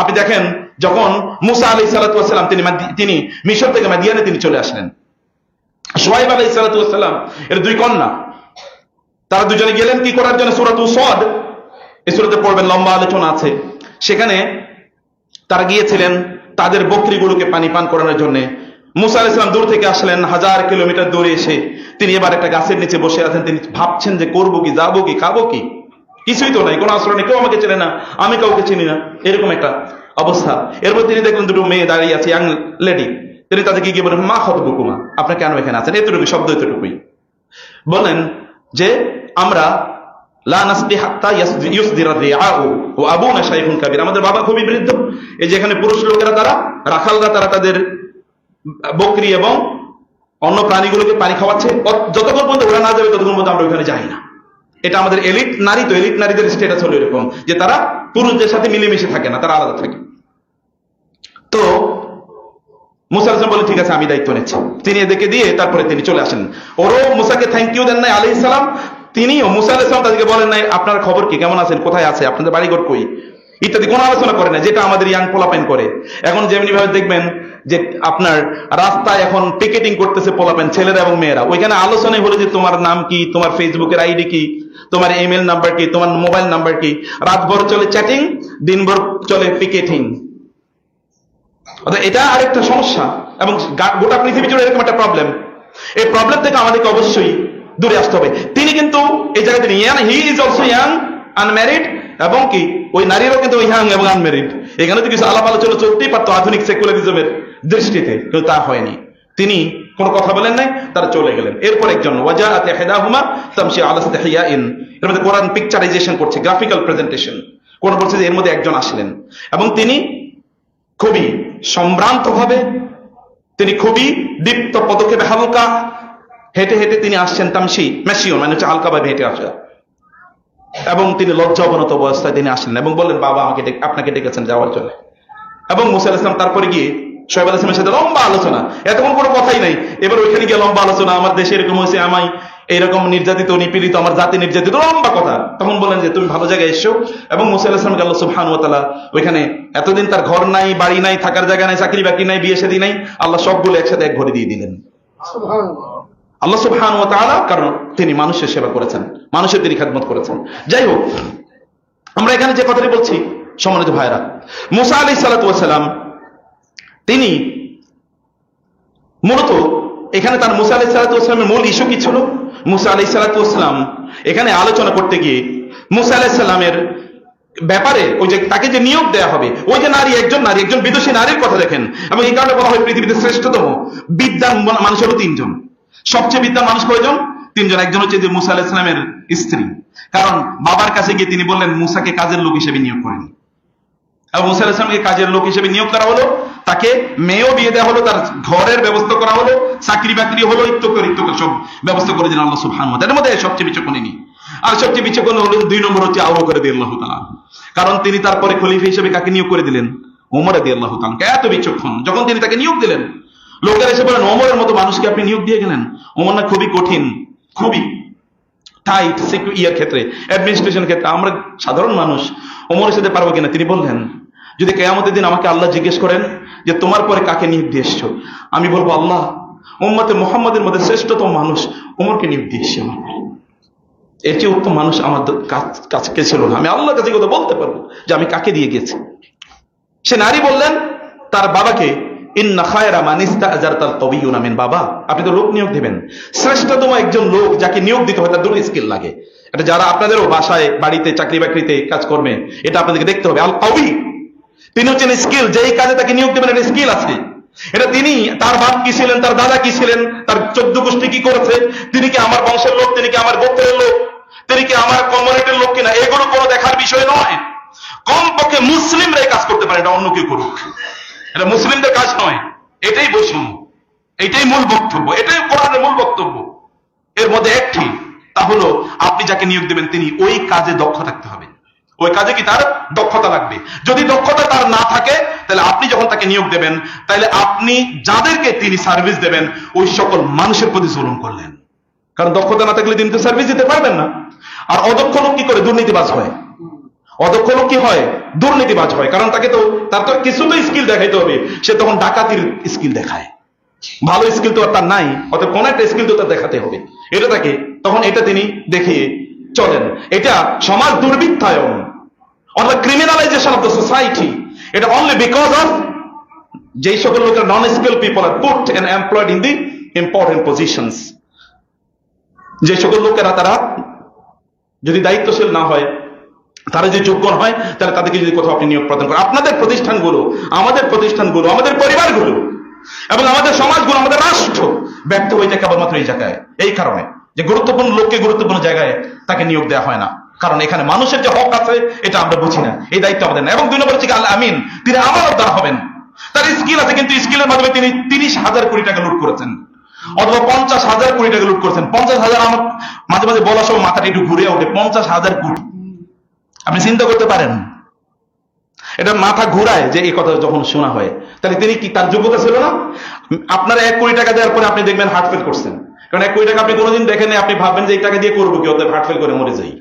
আপনি দেখেন যখন মুসা আলাইহিস সালাতু ওয়াস সালাম তিনি মিশর থেকে মাদিয়ানে তিনি চলে আসলেন, শুআয়ব আলাইহিস সালাতু ওয়াস সালাম এর 2 কন্যা, তারা দুজনে গেলেন কি করার জন্য? সূরাতুস সাদ, এই সূরাতে পড়বেন, লম্বা আলোচনা আছে সেখানে। তারা গিয়েছিলেন তাদের বকরিগুলোকে পানি পান করানোর জন্য। মুসা আলাইহিস সালাম দূর থেকে আসলেন, 1000 কিলোমিটার দূরে এসে তিনি এবার একটা গাছের নিচে বসে আছেন। তিনি ভাবছেন যে করবো কি, যাবো কি, খাবো কি, কিছুই তো নাই, কোনো আশ্রয় নেই, কেউ আমাকে চেনে না, আমি কাউকে চিনি না, এরকম একটা অবস্থা। এরপর তিনি দেখলেন 2 মেয়ে দাঁড়িয়ে আছে, ইয়াং লেডি। তিনি তাদেরকে গিয়ে বলেন, মা খাতবুকুমা, আপনারা কেন এখানে আছেন? এতটুকু শব্দ, এতটুকুই বলেন যে আমরা লা নাসবি হাত্তা ইউসদিরা রিআউ ওয়া আবুনা শাইখুন কাবীর, আমাদের বাবা খুবই বৃদ্ধ। এই যে এখানে পুরুষ লোকেরা, তারা রাখালরা, তারা তাদের বকরি এবং অন্য প্রাণীগুলোকে পানি খাওয়াচ্ছে, যতক্ষণ পর্যন্ত ওরা না যাবে ততক্ষণ পর্যন্ত আমরা ওখানে যাই না। এটা আমাদের এলিট নারী, তো এলিট নারীদের স্ট্যাটাস হলো এরকম যে তারা পুরুষদের সাথে মিলেমিশে থাকে না, তারা আলাদা থাকে। তো মুসা আলাইহিস সালাম বলেন, ঠিক আছে আমি দায়িত্ব নিচ্ছি। তিনি এদেরকে দিয়ে তারপরে তিনি চলে আসেন। ওরও মুসাকে থ্যাংক ইউ দেন নাই আলাইহিস সালাম, তিনিও মুসা আলাইহিস সালাম তাদেরকে বলেন নাই আপনার খবর কি, কেমন আছেন, কোথায় আছে, আপনাদের বাড়িঘর কই, ইত্যাদি কোনো আলোচনা করে না, যেটা আমাদের ইয়াং পোলাপাইন করে। এখন যেমনি ভাবে দেখবেন যে আপনার রাস্তায় এখন পিকেটিং করতেছে পোলাপাইন, ছেলেরা এবং মেয়েরা, ওইখানে আলোচনায় হলো যে তোমার নাম কি, তোমার ফেসবুকের আইডি কি, তোমার ইমেল নাম্বার কি, তোমার মোবাইল নাম্বার কি। রাতভর চলে চ্যাটিং, দিনভর চলে পিকেটিং। অর্থাৎ এটা আরেকটা সমস্যা, এবং গোটা পৃথিবী জুড়ে এরকম একটা প্রবলেম। এই প্রবলেম থেকে আমাদেরকে অবশ্যই দূরে আসতে হবে। তিনি কিন্তু এই জায়গায় তিনি young, he is also young, unmarried, এবং কি ওই নারীরও কিন্তু ইয়াং এবং আনম্যারিড। এখানে তো কিছু আলাপ আলোচনা চলতেই পারতো আধুনিক সেকুলারিজমের দৃষ্টিতে, কিন্তু তা হয়নি। তিনি কোনো কথা বলেন নাই, তারা চলে গেলেন। এরপর একজন ওয়াজাআত ইহদাহুমা তামশি আলা ইসতিহয়াইন, এর মধ্যে কোরআন পিকচারাইজেশন করছে, গ্রাফিক্যাল প্রেজেন্টেশন। কোন বলছে যে এর মধ্যে একজন আসলেন এবং তিনি খুবই সম্ভ্রান্ত ভাবে, তিনি খুবই দীপ্ত পদক্ষেপে হালকা হেঁটে হেঁটে তিনি আসছেন। তামশি মেশিয়ন মানে হচ্ছে হালকা ভাবে হেঁটে আসা, এবং তিনি লজ্জা অবনত অবস্থায় তিনি আসলেন এবং বললেন, বাবা আমাকে আপনাকে ডেকেছেন যাওয়ার জন্য। এবং মুসা আলাইহিস সালাম তারপরে গিয়ে শুআয়ব আলাইহিস সালামের সাথে লম্বা আলোচনা, এতক্ষণ কোনো কথাই নাই, এবার ওইখানে গিয়ে লম্বা আলোচনা, আমার দেশে এরকম হয়েছে, আমায় এইরকম নির্যাতিত নিপীড়িত, আমার জাতি নির্যাতিত, লম্বা কথা। তখন বলেন যে তুমি ভালো জায়গায় এসছো, এবং মুসা আলাইহিস সালামকে আল্লাহ সুবহানাহু ওয়া তাআলা ওইখানে এতদিন তার ঘর নাই, বাড়ি নাই, থাকার জায়গা নাই, চাকরি বাকরি নাই, বিয়ে শাদী নাই, আল্লাহ সবগুলো একসাথে এক ঘরে দিয়ে দিলেন। আল্লাহ সুবহানাহু ওয়া তাআলা, কারণ তিনি মানুষের সেবা করেছেন, মানুষের তিনি খেদমত করেছেন। যাই হোক, আমরা এখানে যে কথাটি বলছি সম্মানিত ভাইরা, মুসা আলাইহিস সালাতু ওয়াস সালাম তিনি মূলত এখানে তার মুসা আলাইহিস সালাতু ওয়াস সালামের মূল ইস্যু কি ছিল? মুসা আলাইহিস সালাতু ওয়াস সালাম এখানে আলোচনা করতে গিয়ে মুসা আলাইহিস সালামের ব্যাপারে ওই যে তাকে যে নিয়োগ দেয়া হবে, ওই যে নারী, একজন বিদুষী নারীর কথা দেখেন, এবং এই কারণে বলা হয় পৃথিবীতে শ্রেষ্ঠতম বিদ্যান মানুষ হলো তিনজন। সবচেয়ে বিদ্যান মানুষ কয়জন? তিনজন। একজন হচ্ছে যে মুসা আলাইহিস সালামের স্ত্রী, কারণ বাবার কাছে গিয়ে তিনি বললেন মুসাকে কাজের লোক হিসেবে নিয়োগ করেন, এবং মুসা আলাইহিস সালামকে কাজের লোক হিসেবে নিয়োগ করা হলো, তাকে মেয়েও বিয়ে দেওয়া হলো, তার ঘরের ব্যবস্থা করা হলো, চাকরি বাকরি হলো, ইত্তকর সব ব্যবস্থা করে দিলেন আল্লাহ সুবহানাহু ওয়া তাআলা। এর মধ্যে সবচেয়ে বিচক্ষণ ইনি। আর সবচেয়ে বিচক্ষণ হলেন 2 নম্বর হচ্ছে আবু বকর রাদিয়াল্লাহু তাআলা, কারণ তিনি তারপরে খলিফা হিসেবে কাকে নিয়োগ করে দিলেন? ওমর রাদিয়াল্লাহু তাআলা। এত বিচক্ষণ, যখন তিনি তাকে নিয়োগ দিলেন, লোকেরা এসে বলেন ওমরের মতো মানুষকে আপনি নিয়োগ দিয়ে গেলেন, ওমর না খুবই কঠিন, খুবই টাইট ইয়ার ক্ষেত্রে, অ্যাডমিনিস্ট্রেশন ক্ষেত্রে, আমরা সাধারণ মানুষ ওমরের সাথে পারবো কিনা? তিনি বললেন যদি কিয়ামতের দিন আমাকে আল্লাহ জিজ্ঞেস করেন যে তোমার পরে কাকে নিয়োগ দিয়ে এসছো, আমি বলবো আল্লাহ উম্মতে মুহাম্মাদের মধ্যে শ্রেষ্ঠতম মানুষ ওমরকে নিয়োগ দিয়ে এসছি। এর চেয়ে উত্তম মানুষ আমার কাছে ছিল না, আমি আল্লাহর কাছে কথা বলতে পারবো যে আমি কাকে দিয়ে গেছি। সে নারী বললেন তার বাবাকে, ইন্না খায়রা মান ইস্তাজারতাল কবিয়ুনা মিন, বাবা আপনি তো লোক নিয়োগ দিবেন, শ্রেষ্ঠতম একজন লোক যাকে নিয়োগ দিতে হয় তার দুটো স্কিল লাগে। এটা যারা আপনাদেরও বাসায় বাড়িতে চাকরি বাকরিতে কাজ করবেন, এটা আপনাদেরকে দেখতে হবে। আল কবি, তিনি হচ্ছেন স্কিল, যে এই কাজে তাকে নিয়োগ দেবেন একটা স্কিল আছে। এটা তিনি, তার বাপ কি ছিলেন, তার দাদা কি ছিলেন, তার 14 গোষ্ঠী কি করেছে, তিনি কি আমার বংশের লোক, তিনি কি আমার গোত্রের লোক, তিনি কি আমার কমিউনিটির লোক কিনা, এগুলো কোনো দেখার বিষয় নয়। কমপক্ষে মুসলিমরা এই কাজ করতে পারে, এটা অন্য কেউ করুক, এটা মুসলিমদের কাজ নয়। এটাই বৈষম্য, এটাই মূল বক্তব্য, এটাই কোরআনের মূল বক্তব্য। এর মধ্যে একটি, তা হলো আপনি যাকে নিয়োগ দেবেন তিনি ওই কাজে দক্ষ থাকতে হবে। ওই কাজে কি তার দক্ষতা লাগবে। যদি দক্ষতা তার না থাকে, তাহলে আপনি যখন তাকে নিয়োগ দেবেন, তাহলে আপনি যাদেরকে তিনি সার্ভিস দেবেন ওই সকল মানুষের প্রতি জুলুম করলেন, কারণ দক্ষতা না থাকলে তিনি তো সার্ভিস দিতে পারবেন না। আর অদক্ষ লোক কি করে? দুর্নীতিবাজ হয়। অদক্ষ লোক কি হয়? দুর্নীতিবাজ হয়, কারণ তাকে তো, তার তো কিছু তো স্কিল দেখাইতে হবে, সে তখন ডাকাতির স্কিল দেখায়, ভালো স্কিল তো আর তার নাই, অর্থাৎ কোন একটা স্কিল তো তার দেখাতে হবে, এটা তাকে তখন এটা তিনি দেখিয়ে চলেন। এটা সমাজ দুর্বৃত্তায়ন, অর্থাৎ ক্রিমিনালাইজেশন অফ দ্য সোসাইটি। এটা অনলি বিকজ অফ যেই সকল লোকের non skill people are put and employed in the important positions, যে সকল লোকেরা তারা যদি দায়িত্বশীল না হয়, তারা যে যোগ্য হয়, তাহলে তাদেরকে যদি কোথাও আপনি নিয়োগ প্রদান করেন, আপনাদের প্রতিষ্ঠানগুলো, আমাদের পরিবারগুলো এবং আমাদের সমাজগুলো, আমাদের রাষ্ট্র ব্যর্থ হয়ে যায় কেবলমাত্র এই জায়গায়, এই কারণে যে গুরুত্বপূর্ণ লোককে গুরুত্বপূর্ণ জায়গায় তাকে নিয়োগ দেওয়া হয় না, কারণ এখানে মানুষের যে হক আছে এটা আমরা বুঝি না, এই দায়িত্ব আমাদের না। এবং 2 নম্বর হচ্ছে আল আমিন, তিনি আমানতদার হবেন। তার স্কিল আছে, কিন্তু স্কিলের মাধ্যমে তিনি 30,000 কোটি টাকা লুট করেছেন, অথবা 50,000 কোটি টাকা লুট করেছেন। 50,000, আমার মাঝে মাঝে বলার সময় মাথাটা একটু ঘুরে ওঠে, 50,000 কোটি। আপনি চিন্তা করতে পারেন, এটা মাথা ঘুরায় যে এই কথা যখন শোনা হয়, তাহলে তিনি কি, তার যোগ্যতা ছিল না? আপনারা 1 কোটি টাকা দেওয়ার পরে আপনি দেখবেন হার্ট ফেল করছেন, কারণ 1 কোটি টাকা আপনি কোনোদিন দেখেন, আপনি ভাববেন যে এই টাকা দিয়ে করবো কি, অতএব হার্ট ফেল করে মরে যাই।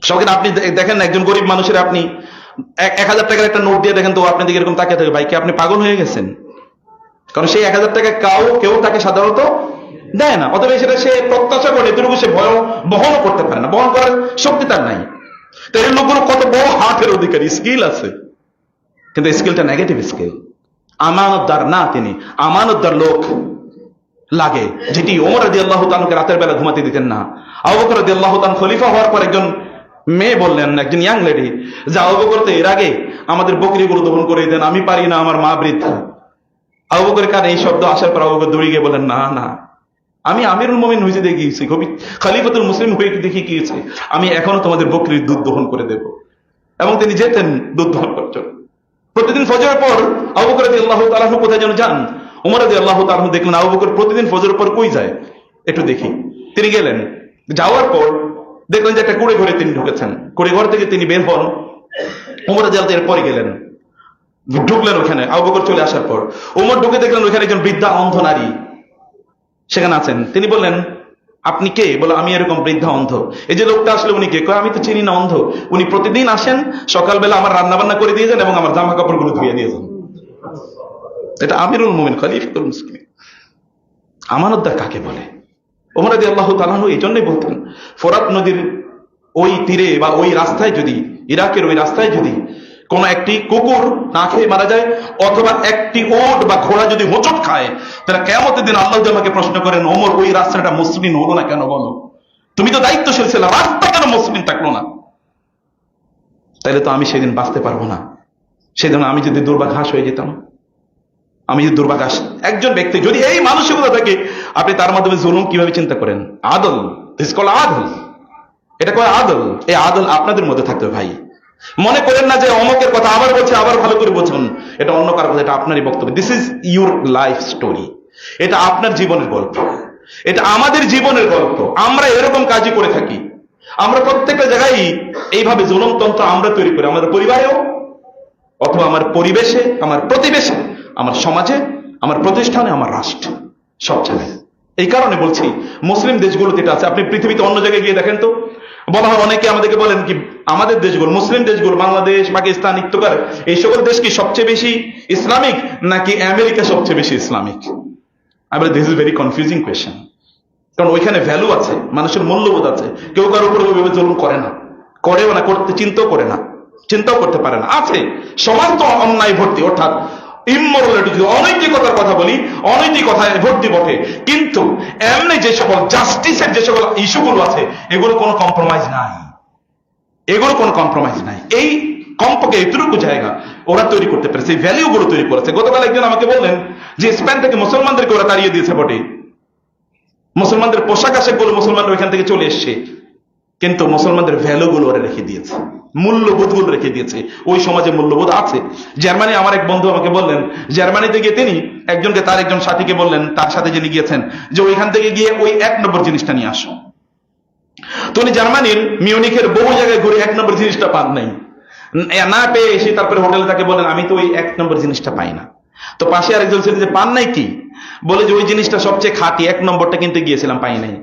সঙ্গে আপনি দেখেন একজন গরিব মানুষের আপনি 1,000 টাকার একটা নোট দিয়ে দেখেন, তো আপনি দিকে এরকম তাকিয়ে থাকে, ভাই কি আপনি পাগল হয়ে গেছেন? কারণ সেই 1,000 টাকা কেউ তাকে সাধারণত দেয় না, অথবা সেটা সে প্রত্যাশা করে এতটুকু সে বহনও করতে পারে না, বহন করার শক্তি তার নাই। তো এই লোকগুলো কত বড় হাতের অধিকারী, স্কিল আছে, কিন্তু স্কিলটা নেগেটিভ স্কিল। আমানতদার না, তিনি আমানতদার লোক লাগে, যেটি ওমর রাদিয়াল্লাহু তাআলাকে রাতের বেলা ঘুমাতে দিতেন না। আবু বকর রাদিয়াল্লাহু তাআলা খলিফা হওয়ার পর একজন মেয়ে বললেন, একজন ইয়াং লেডি, যে আবু বকর তো এর আগে আমাদের বকরিগুলো দহন করে দেন, আমি পারি না, আমার মা বৃদ্ধা। আবু বকরের কানে এই শব্দ আসার পর আবু বকর দৌড়ে গিয়ে বলেন, না না, আমি আমিরুল মুমিন হয়েছে দেখিয়েছি, খলিফাতুল মুসলিম হয়ে দেখিয়ে গিয়েছি, আমি এখনো তোমাদের বকরির দুধ দহন করে দেব। এবং তিনি যেতেন দুধ দহন করতেন প্রতিদিন ফজরের পর। আবু বকর রাদিয়াল্লাহু তাআলা কোথায় যেন যান, ওমর রাদিয়াল্লাহু তাআলা দেখলেন আবু বকর প্রতিদিন ফজরের পর কই যায়, একটু দেখি। তিনি গেলেন, যাওয়ার পর দেখলেন যে একটা কুড়ে ঘরে তিনি ঢুকেছেন, কুড়ে ঘর থেকে তিনি বের হন, ওমর রাদিয়াল্লাহু তাআলা পরে গেলেন, ঢুকলেন ওখানে। আবু বকর চলে আসার পর ওমর ঢুকে দেখলেন ওখানে একজন বৃদ্ধা অন্ধ নারী সেখানে আছেন। তিনি বললেন, আপনি কে? বলে আমি এরকম বৃদ্ধা অন্ধ। এই যে লোকটা আসলে উনি কে? কয় আমি তো চিনি না, অন্ধ। উনি প্রতিদিন আসেন, সকালবেলা আমার রান্না বান্না করে দিয়ে যান এবং আমার জামা কাপড়গুলো ধুয়ে দিয়ে যান। এটা আমিরুল মুমিন খলিফাতুল মুসলিমিন। আমানতদার কাকে বলে? ওমর রাদিয়াল্লাহু তাআলা আনহু এই জন্যই বলতেন, ফোরাত নদীর ওই তীরে বা ওই রাস্তায় যদি, ইরাকের ওই রাস্তায় যদি কোন একটি কুকুর না খেয়ে মারা যায় অথবা একটি ওট বা ঘোড়া যদি হোঁচট খায়, তাহলে কিয়ামতের দিন আল্লাহ আমাকে প্রশ্ন করেন, ওমর ওই রাস্তাটা মুসলিম হলো না কেন? বলো, তুমি তো দায়িত্বশীল ছিল, রাস্তা কেন মুসলিম থাকলো না? তাইলে তো আমি সেদিন বাঁচতে পারবো না। সেদিন আমি যদি দুর্বাঘাস হয়ে যেতাম, আমি যদি দুর্বাঘাস, একজন ব্যক্তি যদি এই মানসিকতা থাকে, আপনি তার মাধ্যমে জুলুম কিভাবে চিন্তা করেন? আদল, দিস কল আদল, এটা কয় আদল। এই আদল আপনাদের মধ্যে থাকতে হবে ভাই। মনে করেন না যে অমকের কথা আবার বলছে, আবার ভালো করে বোঝুন, এটা অন্য কারো কথা, এটা আপনারই বক্তব্য। This is your life story, এটা আপনার জীবনের গল্প, এটা আমাদের জীবনের গল্প। আমরা এরকম কাজই করে থাকি। আমরা প্রত্যেকটা জায়গায় এইভাবে জুলুমতন্ত্র আমরা তৈরি করি, আমাদের পরিবারেও অথবা আমার পরিবেশে, আমার প্রতিবেশে, আমার সমাজে, আমার প্রতিষ্ঠানে, আমার রাষ্ট্রে, সব জায়গায়। এই কারণে বলছি মুসলিম দেশগুলোতে এটা আছে। আপনি পৃথিবীতে অন্য জায়গায় গিয়ে দেখেন তো, বলা হয়, অনেকে আমাদেরকে বলেন কি আমাদের দেশগুলো, মুসলিম দেশগুলো, বাংলাদেশ, পাকিস্তান, ইত্যাদি, এই সকল দেশ কি সবচেয়ে বেশি ইসলামিক নাকি আমেরিকা সবচেয়ে বেশি ইসলামিক? আমি বলি this is very confusing question. কারণ ওইখানে ভ্যালু আছে, মানুষের মূল্যবোধ আছে। কেউ কারোর উপরে ওইভাবে জুলুম করে না, করেও না, করতে চিন্তাও করে না, চিন্তাও করতে পারে না। আছে, সমাজ তো অন্যায় ভর্তি, অর্থাৎ ইমোরালিটি, যদি অনৈতিকতার কথা বলি, অনৈতিকতায় ভর্তি বটে, কিন্তু এমনি যে সকল জাস্টিসের যে সকল ইস্যুগুলো আছে, এগুলো কোনো কম্প্রোমাইজ নাই, এগুলো কোনো কম্প্রোমাইজ নাই। এই কমপক্ষে এতটুকু জায়গা ওরা তৈরি করতে পেরেছে, এই ভ্যালু গুলো তৈরি করেছে। গতকাল একজন আমাকে বললেন যে স্পেন থেকে মুসলমানদেরকে ওরা তাড়িয়ে দিয়েছে বটে, মুসলমানদের পোশাক আশাক গুলো মুসলমানরা ওইখান থেকে চলে এসছে, কিন্তু মুসলমানদের ভ্যালু গুলো ওরা রেখে দিয়েছে, মূল্যবোধ গুলো রেখে দিয়েছে। ওই সমাজে মূল্যবোধ আছে। জার্মানি, আমার এক বন্ধু আমাকে বললেন, জার্মানিতে গিয়ে তিনি একজনকে, তার একজন সাথীকে বললেন, তার সাথে যিনি গিয়েছেন, যে ওইখান থেকে গিয়ে ওই 1 নম্বর জিনিসটা নিয়ে আসো। তো উনি জার্মানির মিউনিখের বহু জায়গায় ঘুরে 1 নম্বর জিনিসটা পান নাই, না পেয়ে এসে তারপরে হোটেলে তাকে বলেন, আমি তো ওই 1 নম্বর জিনিসটা পাই না। তো পাশে আরেকজন ছিল, যে পান নাই কি? বলে যে ওই জিনিসটা সবচেয়ে খাঁটি, 1 নম্বরটা কিনতে গিয়েছিলাম, পাই নাই।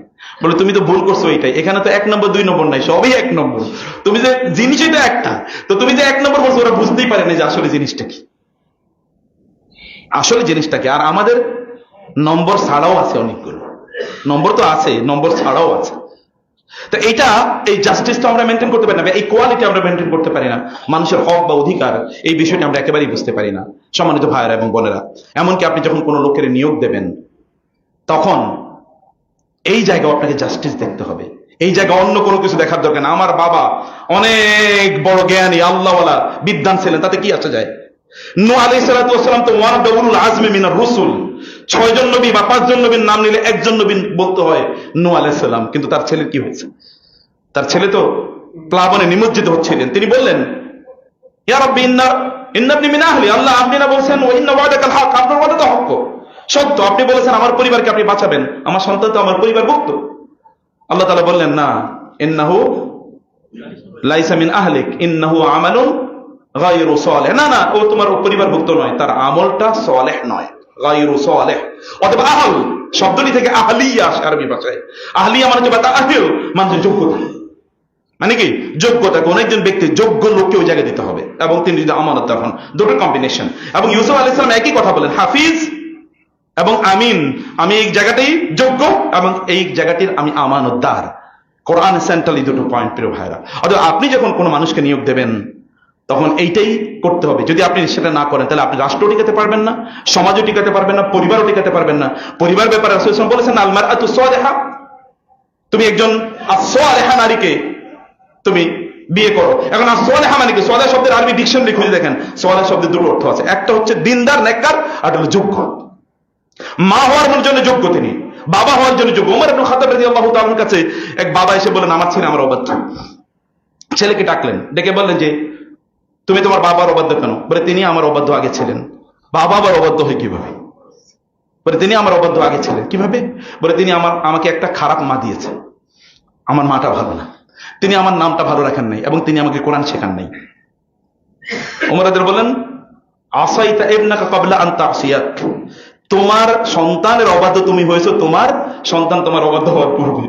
বলে তুমি তো ভুল করছো, এইটাই, এখানে তো 1 নম্বর 2 নম্বর নাই, সবই 1 নম্বর। তুমি যে জিনিসই তো একটা, তো তুমি যে 1 নম্বর বলছো, ওরা বুঝতেই পারে না যে আসলে জিনিসটা কি, আসলে জিনিসটা কি। আর আমাদের নম্বর ছাড়াও আছে অনেকগুলো, নম্বর তো আছে, নম্বর ছাড়াও আছে। তো এইটা, এই জাস্টিসটা আমরা মেনটেন করতে পারি না, এই কোয়ালিটি আমরা মেনটেন করতে পারি না, মানুষের হক বা অধিকার, এই বিষয়টা আমরা একেবারেই বুঝতে পারি না। সম্মানিত ভাইয়েরা এবং বোনেরা, এমনকি আপনি যখন কোনো লোকের নিয়োগ দেবেন, তখন এই জায়গায় আপনাকে জাস্টিস দেখতে হবে। এই জায়গায় অন্য কোনো কিছু দেখার দরকার না। আমার বাবা অনেক বড় জ্ঞানী, আল্লাহওয়ালা, বিদ্বান ছিলেন, তাতে কি আসা যায়? নূহ আলাইহিস সালাতু ওয়াস সালাম তো ওয়ান অফ দ্য উলুল আজমি মিনার রাসূল, 6 জন নবী বা 5 জন নবীর নাম নিলে একজন নবী বলতে হয়, নূহ আলাইহিস সালাম। কিন্তু তার ছেলের কি হয়েছে? তার ছেলে তো প্লাবনে নিমজ্জিত হচ্ছিলেন, তিনি বললেন, ইয়া রাব্বি ইন্না ইবনি মিন আহলি, আল্লাহ আপনি না বলছেন ওয়া ইন্না ওয়াদাকাল হক, আপনার ওয়াদা তো হক, সত্য, আপনি বলেছেন আমার পরিবারকে আপনি বাঁচাবেন, আমার সন্তান তো আমার পরিবারভুক্ত। আল্লাহ তাআলা বললেন, না, ইন্নাহু লাইসা মিন আহলিক ইন্নাহু আমালুন গায়রু সালিহ, না না, ও তোমার পরিবারভুক্ত নয়, তার আমলটা সালেহ নয়, গায়রু সালেহ। অথবা আহল শব্দটি থেকে আহলিয়া আসে আরবি ভাষায়। আহলিয়া মানে হচ্ছে তাআহিল, মানে যোগ্যতা, মানে কি যোগ্যতা, কোন একজন ব্যক্তি যোগ্য লোককে ওই জায়গায় দিতে হবে, এবং তিনি যদি আমানতদার হন, দুটো কম্বিনেশন। এবং ইউসুফ আলাইহিস সালাম একই কথা বলেন, হাফিজ এবং আমিন, আমি এই জায়গাতেই যোগ্য এবং এই জায়গাটির আমি আমানতদার। কোরআন সেন্ট্রালি দুটো পয়েন্ট, প্রিয় ভাইরা। অর্থাৎ আপনি যখন কোনো মানুষকে নিয়োগ দেবেন, তখন এইটাই করতে হবে। যদি আপনি সেটা না করেন, তাহলে আপনি রাষ্ট্র টিকাতে পারবেন না, সমাজও টিকাতে পারবেন না, পরিবারও টিকাতে পারবেন না। পরিবার ব্যাপারে রাসূল সাল্লাল্লাহু আলাইহি ওয়াসাল্লাম বলেছেন, আল মারআতু সালিহা, তুমি একজন সালিহা নারীকে তুমি বিয়ে করো। এখন সালেহা মানে কি? সালেহা শব্দের আরবি ডিকশনারি খুঁজে দেখেন, সালেহা শব্দের দুটো অর্থ আছে, একটা হচ্ছে দিনদার, নেককার, আর হলো যোগ্য। মা হওয়ার জন্য যোগ্য তিনি, বাবা হওয়ার জন্য যোগ্য। ওমর ইবনে খাত্তাব রাদিয়াল্লাহু তাআলার কাছে এক বাবা এসে বলেন, আমার ছেলে আমার অবাধ্য। ছেলেকে ডাকলেন, ডেকে বললেন যে তুমি তোমার বাবার অবাধ্য কেন? বলে তিনি আমার অবাধ্য আগে ছিলেন। বাবা আবার অবাধ্য হয় কিভাবে? বলে তিনি আমার অবাধ্য আগে ছিলেন কিভাবে? বলে তিনি আমাকে একটা খারাপ মা দিয়েছে, আমার মাটা ভালো না, তিনি আমার নামটা ভালো রাখেন নাই, এবং তিনি আমাকে কোরআন শেখান নাই। ওমর রাদিয়াল্লাহু বলেন, আসাইতা ইবনাকা ক্বাবলা আন তাসিয়াক, তোমার সন্তানের অবাধ্য তুমি হয়েছো, তোমার সন্তান তোমার অবাধ্য হওয়ার পূর্বে।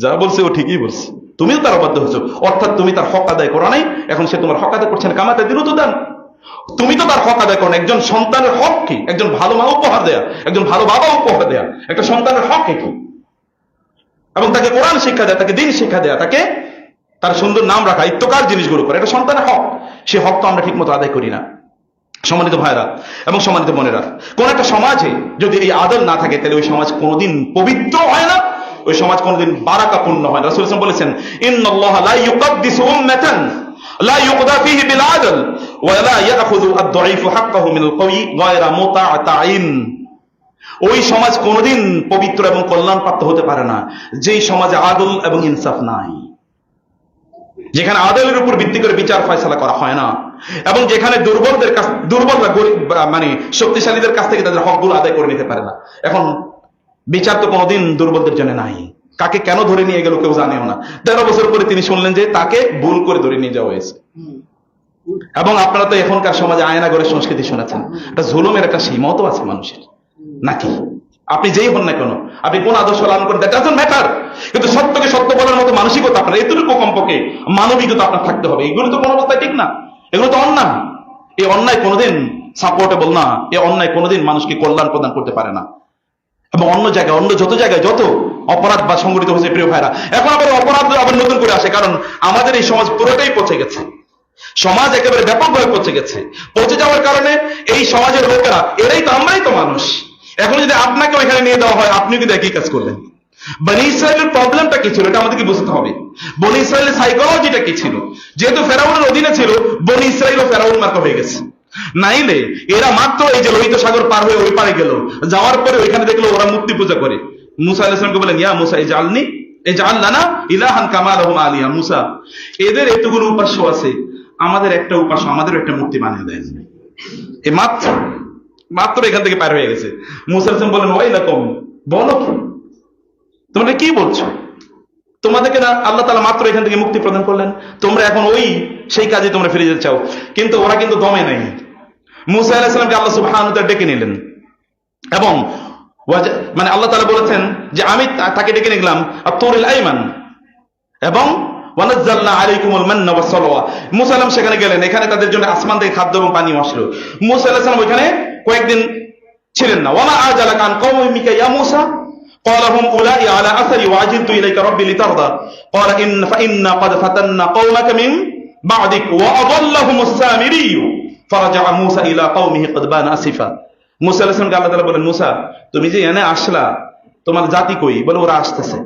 যা বলছে ও ঠিকই বলছে, তুমিও তার অবাধ্য হয়েছো, অর্থাৎ তুমি তার হক আদায় করো নাই, এখন সে তোমার হক আদায় করছে না, কামাতে দিল তো দেন। তুমি তো তার হক আদায় করো না। একজন সন্তানের হক কি? একজন ভালো মা উপহার দেয়া, একজন ভালো বাবা উপহার দেয়া, একটা সন্তানের হক কি? এবং তাকে কোরআন শিক্ষা দেয়া, তাকে দিন শিক্ষা দেয়া, তাকে তার সুন্দর নাম রাখা, ইত্যকার জিনিসগুলো করে, এটা সন্তানের হক। সে হক তো আমরা ঠিক মতো আদায় করি না। সম্মানিত ভাইরা এবং সম্মানিত বোনেরা, কোন একটা সমাজে যদি এই আদল না থাকে, তাহলে ওই সমাজ কোনোদিন পবিত্র হয় না, ওই সমাজ কোনোদিন বারাকাপূর্ণ হয় না। রাসূল সাল্লাল্লাহু আলাইহি ওয়াসাল্লাম বলেছেন, ইন্নাল্লাহা লা ইউকাদ্দিসু উম্মাতান লা ইউকদা ফীহি বিল আদল ওয়া লা ইয়াখুযু আদ-দাঈফু হাক্কাহু মিনাল কওয়ি গায়রা মুতাআতাইন। ওই সমাজ কোনোদিন পবিত্র এবং কল্যাণপ্রাপ্ত হতে পারে না যেই সমাজে আদল এবং ইনসাফ নাই, যেখানে আদলের উপর ভিত্তি করে বিচার ফয়সালা করা হয় না, এবং যেখানে দুর্বলরা গরিব মানে শক্তিশালীদের কাছ থেকে তাদের হকগুলো আদায় করে নিতে পারে না। এখন বিচার তো কোনোদিন দুর্বলদের জন্য নাই। কাকে কেন ধরে নিয়ে গেল কেউ জানেও না। 13 বছর পরে তিনি শুনলেন যে তাকে ভুল করে ধরে নিয়ে যাওয়া হয়েছে। এবং আপনারা তো এখনকার সমাজে আয়নাঘরের সংস্কৃতি শুনেছেন, একটা জুলুমের একটা সীমাও তো আছে মানুষের, নাকি? আপনি যেই হন না কেন, আপনি কোন আদর্শ লালন করেন, দ্যাট ডাজন্ট ম্যাটার, কিন্তু সত্যকে সত্য বলার মতো মানসিকতা আপনার, এতটুকু কমপক্ষে মানবিকতা আপনার থাকতে হবে। এগুলো তো কোনো অবস্থায় ঠিক না, এগুলো তো অন্যায়। এই অন্যায় কোনোদিন সাপোর্টেবল না, এই অন্যায় কোনোদিন মানুষকে কল্যাণ প্রদান করতে পারে না। এবং অন্য জায়গায়, অন্য যত জায়গায় যত অপরাধ বা সংগঠিত হয়েছে প্রিয় ভাইরা, এখন আবার অপরাধ আবার নতুন করে আসে, কারণ আমাদের এই সমাজ পুরোটাই পচে গেছে। সমাজ একেবারে ব্যাপকভাবে পচে গেছে। পচে যাওয়ার কারণে এই সমাজের লোকেরা, এরাই তো, আমরাই তো মানুষ। এখন যদি আপনাকে ওইখানে নিয়ে দেওয়া হয়, আপনি কিন্তু একই কাজ করলেন। বনি ইসরায়েলের প্রবলেমটা কি ছিল, এটা আমাদেরকে বুঝতে হবে। বনি ইসরায়েলের সাইকোলজিটা কি ছিল? যেহেতু ফেরাউনের অধীনে ছিল, বনি ইসরায়েল ও ফেরাউন মার্কা হয়ে গেছে। নাইলে এরা মাত্র এই যে লোহিত সাগর পার হয়ে ওই পারে গেল, যাওয়ার পরে ওইখানে দেখলো ওরা মূর্তি পূজা করে। মুসা আলাইহিস সালামকে বলেন, ইয়া মুসা ইজআল লানা ইলাহান কামা লাহুম আলিয়া। মুসা, এদের এতগুলো উপাস্য আছে, আমাদের একটা উপাস্য, আমাদেরও একটা মূর্তি বানিয়ে দেয়। এ মাত্র এখান থেকে পার হয়ে গেছে। মুসা আলাইহিস সালাম বলেন, ওয়াইলাকুম, বলো কি তোমরা কি বলছো? তোমাদেরকে না আল্লাহ তাআলা মাত্র এখান থেকে মুক্তি প্রদান করলেন, তোমরা এখন ওই সেই কাজে তোমরা ফিরে যেতে চাও। কিন্তু ওরা কিন্তু দমে নাই। মুসা আলাইহিস সালামকে আল্লাহ সুবহানাহু ওয়া তাআলা ডেকে নিলেন, এবং মানে আল্লাহ তাআলা বলেছেন যে আমি তাকে ডেকে নিলাম আত-তুরিল আইমান, এবং ওয়ানাজ্জালনা আলাইকুমুল মান্না ওয়াস সালওয়া। মুসা আলাইহিস সালাম সেখানে গেলেন, এখানে তাদের জন্য আসমান থেকে খাদ্য এবং পানি আসলো। মুসা আলাইহিস সালাম ওইখানে কয়েকদিন ছিলেন না। ওয়া মা আজালাকা আন কওমিকা ইয়া মুসা قال هم أولئك على أثري وعجلت إليك ربي لترضى قال فإنا قد فتنا قومك من بعدك وأضلهم السامري فرجع موسى إلى قومه قدبان أسفا। মুসা আলাইহিস সালামকে আল্লাহ তাআলা বলেন, মুসা তুমি যে এনে আসলা, তোমার জাতি কই? বলে ওরা আসতেছে।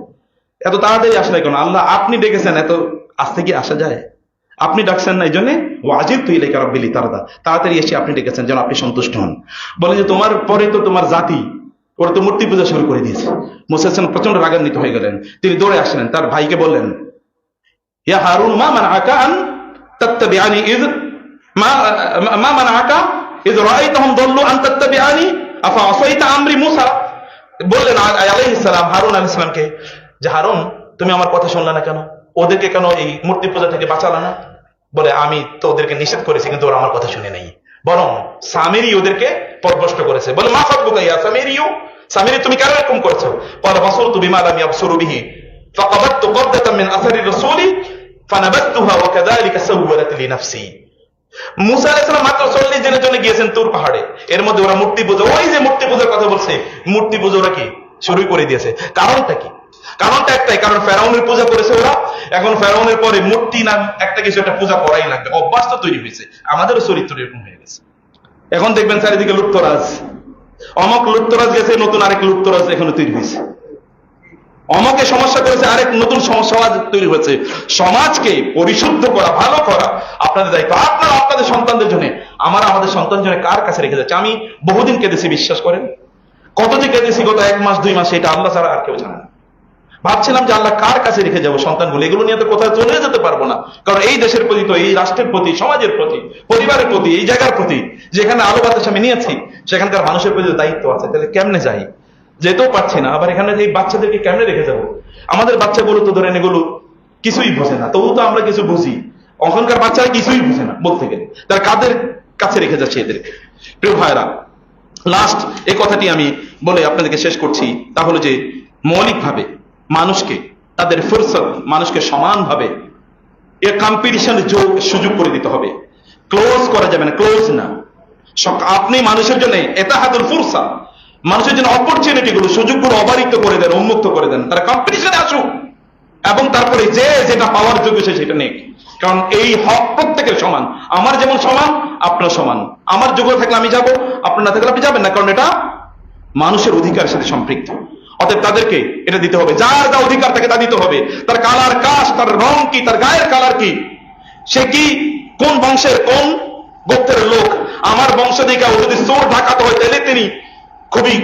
এত তাড়াতাড়ি আসলে কেন? আল্লাহ আপনি ডেকেছেন, এত আস্তে কি আসা যায়? আপনি ডাকছেন না, এই জন্য ওয়াজিলতু ইলাইকা রাব্বি লিতারদা, তাড়াতাড়ি এসে আপনি ডেকেছেন যেন আপনি সন্তুষ্ট হন। বলে যে তোমার পরে তো তোমার জাতি, ওরা তো মূর্তি পূজা শুরু করে দিয়েছে। মুসা আলাইহিস সালাম প্রচন্ড রাগান্বিত হয়ে গেলেন। তিনি দৌড়ে আসলেন, তার ভাইকে বললেন, ইয়া হারুন মা মানআকা আন তাত্তাবিআনি ইয মা মানআকা ইয রাআইতাহুম দাল্লু আন তাত্তাবিআনি আফা আসাইতা আমরি। মুসা বললেন আলাইহিস সালাম, হারুন আলাইহিস সালামকে, যে হারুন তুমি আমার কথা শুনলে না কেন? ওদেরকে কেন এই মূর্তি পূজা থেকে বাঁচালে না? বলে আমি তো ওদেরকে নিষেধ করেছি, কিন্তু ওরা আমার কথা শুনে নাই, বরং সামিরি ওদেরকে পথভ্রষ্ট করেছে। বলে মা খাতবুকা ইয়া সামিরিয়ু, সামিরি তুমি কেন এরকম করছো? ক্বালা বাসুরতু বিমা লাম ইয়াবসুরু বিহি ফাকাবাতু কবদাতাম মিন আসারি রাসূলি ফানাবাতুহা ওয়া কাযালিকা সাওয়ালাত লি নাফসি। মুসা আলাইহিস সালাম মাত্র 40 দিনের জন্য গিয়েছেন তুর পাহাড়ে, এর মধ্যে ওরা মূর্তি পূজা, ওই যে মূর্তি পূজার কথা বলছে, মূর্তি পূজা ওরা কি শুরু করে দিয়েছে। কারণটা কি? কারণটা একটাই, কারণ ফেরাউনের পূজা করেছে ওরা। এখন ফেরাউনের পরে মূর্তি নাম একটা কিছু একটা পূজা করাই লাগবে, অভ্যাস তো তৈরি হয়েছে। আমাদেরও চরিত্র এরকম হয়ে গেছে। এখন দেখবেন চারিদিকে লুপ্তরাজ, অমক লুপ্তরাজ গেছে, নতুন আরেক লুপ্তরাজ এখানে তৈরি হয়েছে। অমকে সমস্যা করেছে, আরেক নতুন সমাজ তৈরি হয়েছে। সমাজকে পরিশুদ্ধ করা, ভালো করা আপনাদের দায়িত্ব। আপনারা আপনাদের সন্তানদের জন্য, আমাদের সন্তান জন্য কার কাছে রেখে যাচ্ছে? আমি বহুদিন কেঁদেছি, বিশ্বাস করেন। কত যে কেঁদেছি, গত 1 মাস 2 মাস, এটা আল্লাহ ছাড়া আর কেউ জানে না। ভাবছিলাম যে আল্লাহ কার কাছে রেখে যাবো সন্তানগুলো, এগুলো নিয়ে তো কোথাও চলে যেতে পারবো না। কারণ এই দেশের প্রতি, তো এই রাষ্ট্রের প্রতি, সমাজের প্রতি, পরিবারের প্রতি, এই জায়গার প্রতি, যেখানে আলো বাতাস আমি নিয়েছি, সেখানকার মানুষের প্রতি দায়িত্ব আছে। তাহলে কেমনে যাই? যেতেও পারছি না, আবার এখানে এই বাচ্চাদেরকে কেমনে রেখে যাবো? আমাদের বাচ্চাগুলো তো ধরেন এগুলো কিছুই বুঝে না, তবু তো আমরা কিছু বুঝি। এখনকার বাচ্চারা কিছুই বুঝে না বলতে গেলে, তার কাদের কাছে রেখে যাচ্ছে এদেরকে? প্রিয় ভাইরা, লাস্ট এই কথাটি আমি বলে আপনাদেরকে শেষ করছি, তা হলো যে মৌলিকভাবে মানুষকে তাদের ফুরসত, মানুষকে সমানভাবে এ কম্পিটিশনের সুযোগ করে দিতে হবে। ক্লোজ করা যাবে না, ক্লোজ না। আপনি মানুষের জন্য এতাহাদুল ফুরসা, মানুষের জন্য অপরচুনিটি গুলো, সুযোগগুলো অবারিত করে দেন, উন্মুক্ত করে দেন। তারা কম্পিটিশনে আসুক এবং তারপরে যে যেটা পাওয়ার যোগ্য সে সেটা নেই। কারণ এই হক প্রত্যেকের সমান। আমার যেমন সমান, আপনার সমান। আমার যোগ্য থাকলে আমি যাব, আপনার না থাকলে আপনি যাবেন না, কারণ এটা মানুষের অধিকারের সাথে সম্পৃক্ত। অতএব তাদেরকে এটা দিতে হবে, যার যা অধিকার তাকে তা দিতে হবে। তার কালার কাস্ট, তার রং কি, তার গায়ের কালার কি, সে কি কোন বংশের কোন গোত্রের লোক, আমার বংশ থেকে ও যদি চোর ঢাকাতে হয় তাহলে তিনি খুবই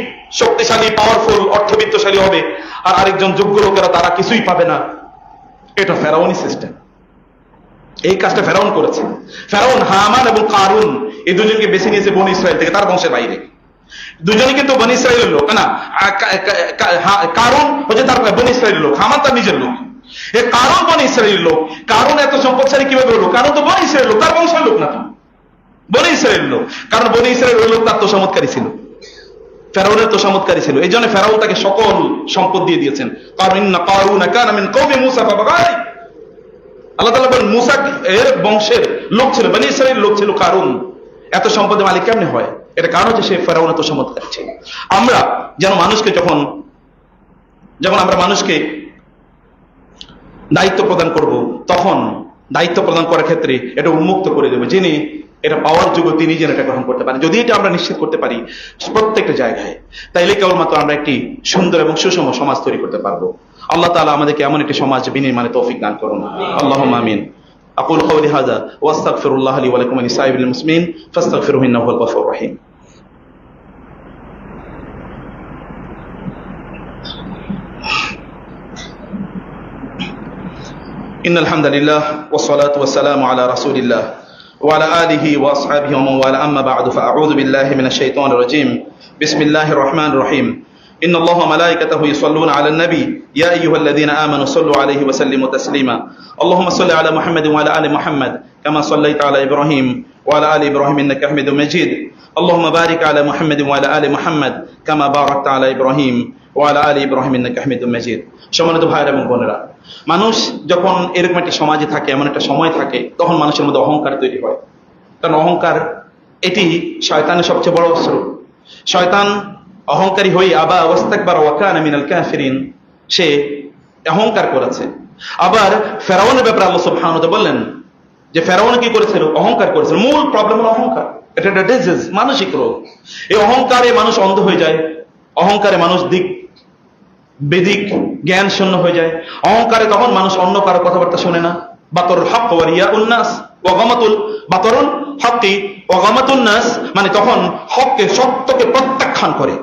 শক্তিশালী, পাওয়ারফুল, অর্থবিত্তশালী হবে, আর আরেকজন যোগ্য লোকেরা তারা কিছুই পাবে না। এটা ফেরাউনি সিস্টেম। এই কাজটা ফেরাউন করেছে। ফেরাউন হামান এবং কারুন এই দুজনকে বেছে নিয়েছে বনি ইসরায়েল থেকে, তার বংশের বাইরে। দুজনে কিন্তু বনি ইসরায়েলের লোক না। কারুন হচ্ছে তার বনি ইসরায়েলের লোক, হামান তার নিজের লোক। এই কারুন বনি ইসরায়েলের লোক। কারুন এত সম্পদশালী কিভাবে হলো? কারণ তো বনি ইসরায়েলের লোক, তার বংশের লোক না তো, বনি ইসরায়েলের লোক। কারণ বনি ইসরায়েলের লোক তার তোষামতকারী ছিল, ফেরাউনের তোষামতকারী ছিল। এই জন্য ফেরাউন তাকে সকল সম্পদ দিয়ে দিয়েছেন। আল্লাহ তাআলা বলেন মূসা এর বংশের লোক ছিল, বনি ইসরায়েলের লোক ছিল কারুন। এত সম্পদের মালিক কেমনে হয়? এটা কারণ হচ্ছে সে ফেরাউনের তোষামতকারী ছিল। আমরা যেন মানুষকে যখন আমরা মানুষকে দায়িত্ব প্রদান করব, তখন দায়িত্ব প্রদান করার ক্ষেত্রে এটা উন্মুক্ত করে দেবো। যিনি এটা পাওয়ার যোগ্য তিনি যেন এটা গ্রহণ করতে পারেন। যদি এটা আমরা নিশ্চিত করতে পারি প্রত্যেকটা জায়গায়, তাইলে কেবলমাত্র আমরা একটি সুন্দর এবং সুষম সমাজ তৈরি করতে পারবো। আল্লাহ তাআলা আমাদেরকে এমন একটি সমাজ বিনির্মাণে তৌফিক দান করুন। আল্লাহুম্মা আমিন। আকুলু কাওলি হাযা ওয়া আস্তাগফিরুল্লাহ লি ওয়া লাকুম ওয়া লিসাইরিল মুসলিমিন ফাস্তাগফিরুহু ইন্নাহু হুয়াল গফুরুর রহিম। ইন্নাল হামদালিল্লাহ ওয়াস সালাতু ওয়াস সালামু আলা রাসূলিল্লাহ وعلى آله وأصحابه ومن والاه أما بعد فأعوذ بالله من الشيطان الرجيم بسم الله الرحمن الرحيم إن الله وملائكته يصلون على النبي يا أيها الذين آمنوا صلوا عليه وسلموا تسليما اللهم صل على محمد وعلى آل محمد كما صليت على إبراهيم وعلى آل إبراهيم إنك حميد مجيد اللهم بارك على محمد وعلى آل محمد كما باركت على إبراهيم وعلى آل إبراهيم إنك حميد مجيد। সম্মানিত ভাইরা এবং বোনেরা, মানুষ যখন এরকম একটা সমাজে থাকে, এমন একটা সময় থাকে, তখন মানুষের মধ্যে অহংকার তৈরি হয়। কারণ অহংকার এটি শয়তানের সবচেয়ে বড় অস্ত্র। শয়তান অহংকারী হয়ে আবা ওয়াস্তাকবারা ওয়া কানা মিনাল কাফিরিন, সে অহংকার করেছে। আবার ফেরাউনের ব্যাপারে আল্লাহ সুবহানাহু ওয়া তাআলা বললেন যে ফেরাউন কি করেছিল? অহংকার করেছিল। মূল প্রবলেম হলো অহংকার। এটা একটা ডিজিজ, মানসিক রোগ। এই অহংকারে মানুষ অন্ধ হয়ে যায়, অহংকারে মানুষ বেদিক জ্ঞান শূন্য হয়ে যায়। অহংকারে তখন মানুষ অন্য কারো কথাবার্তা শোনে না। বাতরুল হক ওয়া রিয়াউন নাস ওয়া গামাতুল বাতরুল হকি ওয়া গামাতুন নাস, মানে তখন হককে, সত্যকে প্রত্যাখ্যান করে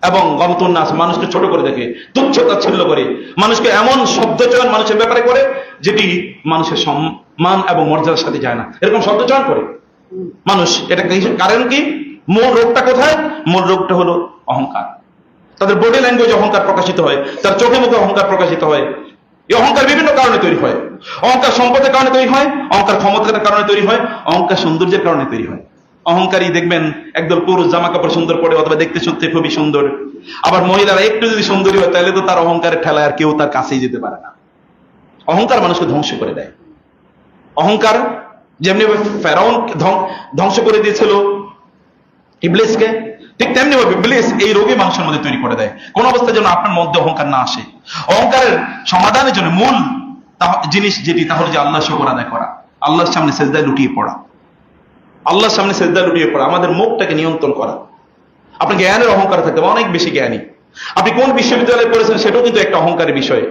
এবং গামাতুন নাস মানুষকে ছোট করে দেখে, তুচ্ছ-তাচ্ছিল্য করে, মানুষকে এমন শব্দচয়ন মানুষের ব্যাপারে করে যেটি মানুষের সম্মান এবং মর্যাদার সাথে যায় না, এরকম শব্দচয়ন করে মানুষ। এটা কারণ কি? মূল রোগটা কোথায়? মূল রোগটা হলো অহংকার। তাদের বডি ল্যাঙ্গুয়েজ অহংকার প্রকাশিত হয়, তার চোখে মুখে অহংকার প্রকাশিত হয়। এই অহংকার বিভিন্ন কারণে তৈরি হয়। অহংকার সম্পদের কারণে তৈরি হয়, অহংকার ক্ষমতার কারণে তৈরি হয়, অহংকার সৌন্দর্যের কারণে তৈরি হয়। অহংকারী দেখবেন একদল পুরুষ জামা কাপড় সুন্দর পরে অথবা দেখতে শুনতে খুবই সুন্দর, আবার মহিলারা একটু যদি সুন্দরী হয় তাহলে তো তার অহংকারের ঠেলায় আর কেউ তার কাছেই যেতে পারে না। অহংকার মানুষকে ধ্বংস করে দেয়। অহংকার যেমনি ফেরাউন ধ্বংস করে দিয়েছিল ইবলিসকে, ঠিক তেমনি ভাবে ইবলিস এই রোগী মানুষের মধ্যে তৈরি করে দেয়। কোন অবস্থায় যেন আপনার মধ্যে অহংকার না আসে। অহংকারের সমাধানের জন্য মূল জিনিস যেটি, তাহলে যে আল্লাহ শুকর আদায় করা, আল্লাহর সামনে সেজদায় লুটিয়ে পড়া, আল্লাহর সামনে সেজদায় লুটিয়ে পড়া, আমাদের মুখটাকে নিয়ন্ত্রণ করা। আপনি জ্ঞানের অহংকার থাকতে হবে, অনেক বেশি জ্ঞানী। আপনি কোন বিশ্ববিদ্যালয়ে পড়েছেন সেটাও কিন্তু একটা অহংকারের বিষয়।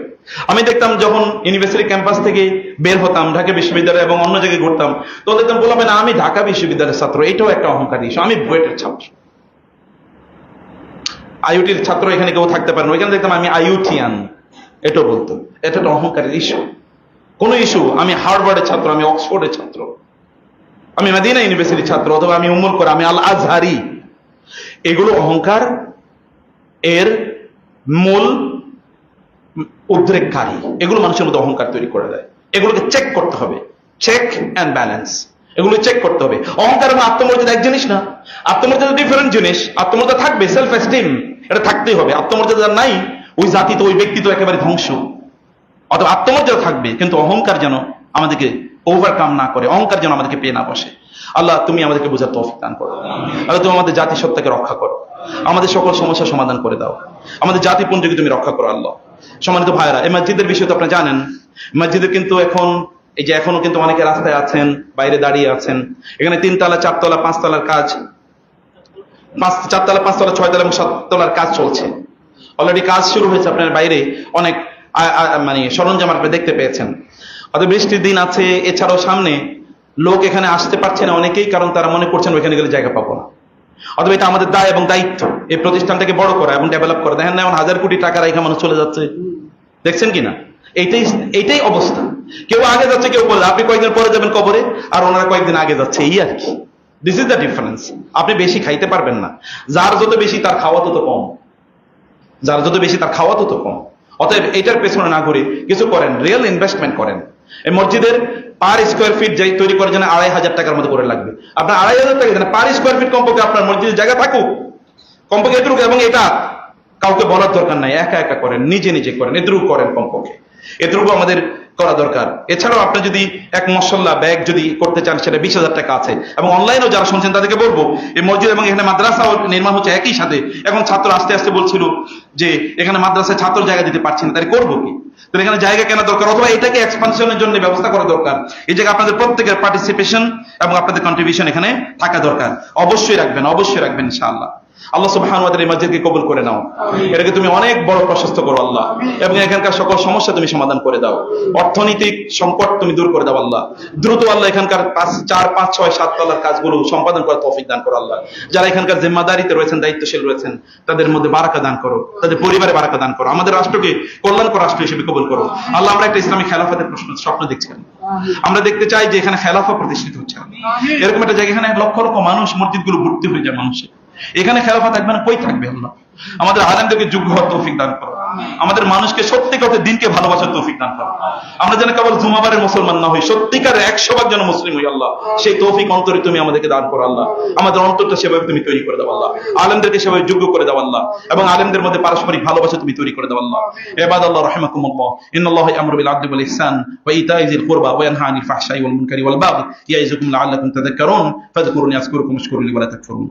আমি দেখতাম যখন ইউনিভার্সিটি ক্যাম্পাস থেকে বের হতাম, ঢাকা বিশ্ববিদ্যালয় এবং অন্য জায়গায় ঘুরতাম, তো দেখতাম বললাম না আমি ঢাকা বিশ্ববিদ্যালয়ের ছাত্র, এটাও একটা অহংকার ইস্যু। আমি বুয়েটের ছাত্র, আইইউটির ছাত্র এখানে কেউ থাকতে পারে না, ওইখানে দেখতাম আমি আইইউটিয়ান, এটাও বলতো। এটা একটা অহংকারের ইস্যু। কোন ইস্যু? আমি হার্ভার্ডের ছাত্র, আমি অক্সফোর্ডের ছাত্র, আমি মদিনা ইউনিভার্সিটির ছাত্র, অথবা আমি উম্মুল কোরআন, আমি আল আজহারি। এগুলো অহংকার এর মূল উদ্রেককারী। এগুলো মানুষের মধ্যে অহংকার তৈরি করে দেয়। এগুলোকে চেক করতে হবে, চেক অ্যান্ড ব্যালেন্স। এগুলো চেক করতে হবে। অহংকার এবং আত্মমর্যাদা এক জিনিস না, আত্মমর্যাদা ডিফারেন্ট জিনিস। আত্মমর্যাদা থাকবে, সেলফ এস্টিম এটা থাকতেই হবে। আত্মমর্যাদা নাই, ওই জাতি তো ওই ব্যক্তি তো একেবারে ধ্বংস। অথবা আত্মমর্যাদা থাকবে, কিন্তু অহংকার যেন আমাদেরকে ওভারকাম না করে, অহংকার যেন আমাদেরকে পেয়ে না বসে। আল্লাহ তুমি আমাদেরকে বোঝার তৌফিক দান করো। আল্লাহ তুমি আমাদের জাতি সত্তাকে রক্ষা করো, আমাদের সকল সমস্যার সমাধান করে দাও, আমাদের জাতিপুঞ্জকে তুমি রক্ষা করো আল্লাহ। সম্মানিত ভাইরা, এই মসজিদের বিষয়ে তো আপনারা জানেন, মসজিদের কিন্তু এখন এই যে এখনো কিন্তু অনেকে রাস্তায় আছেন, বাইরে দাঁড়িয়ে আছেন। এখানে 3 তলা 4 তলা 5 তলার কাজ, 4 তলা 5 তলা 6 তলা এবং 7 তলার কাজ চলছে। অলরেডি কাজ শুরু হয়েছে। আপনার বাইরে অনেক মানে সরঞ্জাম আপনি দেখতে পেয়েছেন। হয়তো বৃষ্টির দিন আছে, এছাড়াও সামনে লোক এখানে আসতে পারছে না অনেকেই, কারণ তারা মনে করছেন ওইখানে গেলে জায়গা পাবো না। অথবা এটা আমাদের দায় এবং দায়িত্ব এই প্রতিষ্ঠানটাকে বড় করা এবং ডেভেলপ করা। দেখেন না, এখন 1000 কোটি টাকা রেখা মানুষ চলে যাচ্ছে, দেখছেন কিনা? এইটাই অবস্থা। কেউ আগে যাচ্ছে, কেউ পরে। আপনি কয়েকদিন পরে যাবেন কবরে, আর ওনারা কয়েকদিন আগে যাচ্ছে, এই আর কি। This is the difference. আপনি বেশি খাইতে পারবেন না, যার যত বেশি তার খাওয়া তত কম, যার যত বেশি তার খাওয়া তত কম। অতএব এটার পেছনে না ঘুরে কিছু করেন, রিয়েল ইনভেস্টমেন্ট করেন। এই মসজিদের পার স্কোয়ার ফিট যাই তৈরি করার জন্য 2500 টাকার মতো করে লাগবে। আপনার 2500 টাকা দেন, পার স্কোয়ার ফিট কমপক্ষে আপনার মসজিদের জায়গা থাকুক, কমপক্ষে এটুকু। এবং এটা কাউকে বলার দরকার নাই, একা একা করেন, নিজে নিজে করেন, এটুকু করেন, কমপক্ষে এটুকু আমাদের করা দরকার। এছাড়াও আপনি যদি এক মশল্লা ব্যাগ যদি করতে চান, সেটা 20,000 টাকা আছে। এবং অনলাইনেও যারা শুনছেন তাদেরকে বলবো, এই মসজিদ এবং এখানে মাদ্রাসাও নির্মাণ হচ্ছে একই সাথে। এখন ছাত্র আস্তে আস্তে বলছিল যে এখানে মাদ্রাসায় ছাত্র জায়গা দিতে পারছি না, তাই করবো কি? তাহলে এখানে জায়গা কেনা দরকার, অথবা এটাকে এক্সপানশনের জন্য ব্যবস্থা করা দরকার। এই জায়গায় আপনাদের প্রত্যেকের পার্টিসিপেশন এবং আপনাদের কন্ট্রিবিউশন এখানে থাকা দরকার। অবশ্যই রাখবেন, অবশ্যই রাখবেন ইনশাআল্লাহ। আল্লাহ সুবহানাহু ওয়া তাআলা এই মসজিদকে কবুল করে নাও, এটাকে তুমি অনেক বড় প্রশস্ত করো আল্লাহ, এবং এখানকার সকল সমস্যা তুমি সমাধান করে দাও, অর্থনৈতিক সংকট তুমি দূর করে দাও আল্লাহ। দ্রুত আল্লাহ এখানকার 4, 5, 6, 7 তলার কাজগুলো সম্পাদন করার তৌফিক দান করো আল্লাহ। যারা এখানকার জিম্মাদারিতে রয়েছেন, দায়িত্বশীল রয়েছেন, তাদের মধ্যে বারাকা দান করো, তাদের পরিবারে বারাকা দান করো। আমাদের রাষ্ট্রকে কল্যাণকর রাষ্ট্র হিসেবে কবুল করো আল্লাহ। আমরা একটা ইসলামিক খেলাফতের স্বপ্ন দেখছি, আমরা দেখতে চাই যে এখানে খেলাফত প্রতিষ্ঠিত হচ্ছে। এরকম একটা জায়গা, এখানে লক্ষ লক্ষ মানুষ, মসজিদগুলো ভর্তি হয়ে যায় মানুষে। এখানে খেলাফত থাকবে না, কই থাকবে আল্লাহ? আমাদের আলেমদেরকে যোগ্য হওয়ার তৌফিক দান করো, আমাদের মানুষকে সত্যিকার দিনকে ভালোবাসার তৌফিক দান করো। আমরা যেন কেবল জুমাবারের মুসলমান না হই, সত্যিকার 100 ভাগ যেন মুসলিম হই আল্লাহ। সেই তৌফিক অন্তরে তুমি আমাদেরকে দান করো আল্লাহ। আমাদের অন্তরটা সেভাবে তুমি তৈরি করে দাও আল্লাহ, আলেমদেরকে সেভাবে যোগ্য করে দাও আল্লাহ, এবং আলেমদের মধ্যে পারস্পরিক ভালোবাসা তুমি তৈরি করে দাও আল্লাহ। ইবাদাল্লাহ রাহিমাকুমুল্লাহ, ইন্নাল্লাহা ইয়া'মুরু বিল আদলি ওয়াল ইহসান ওয়া ইতা'i যিল কুরবা ওয়া ইয়ানহা আনিল ফাহশাই ওয়াল মুনকারি ওয়াল বাগই ইয়া'iযুকুম লা'আল্লাকুম তাযাক্কারুন ফাযকুরুনি আযকুরকুম ওয়াশকুরু লি ওয়া লা তাকফুরুন।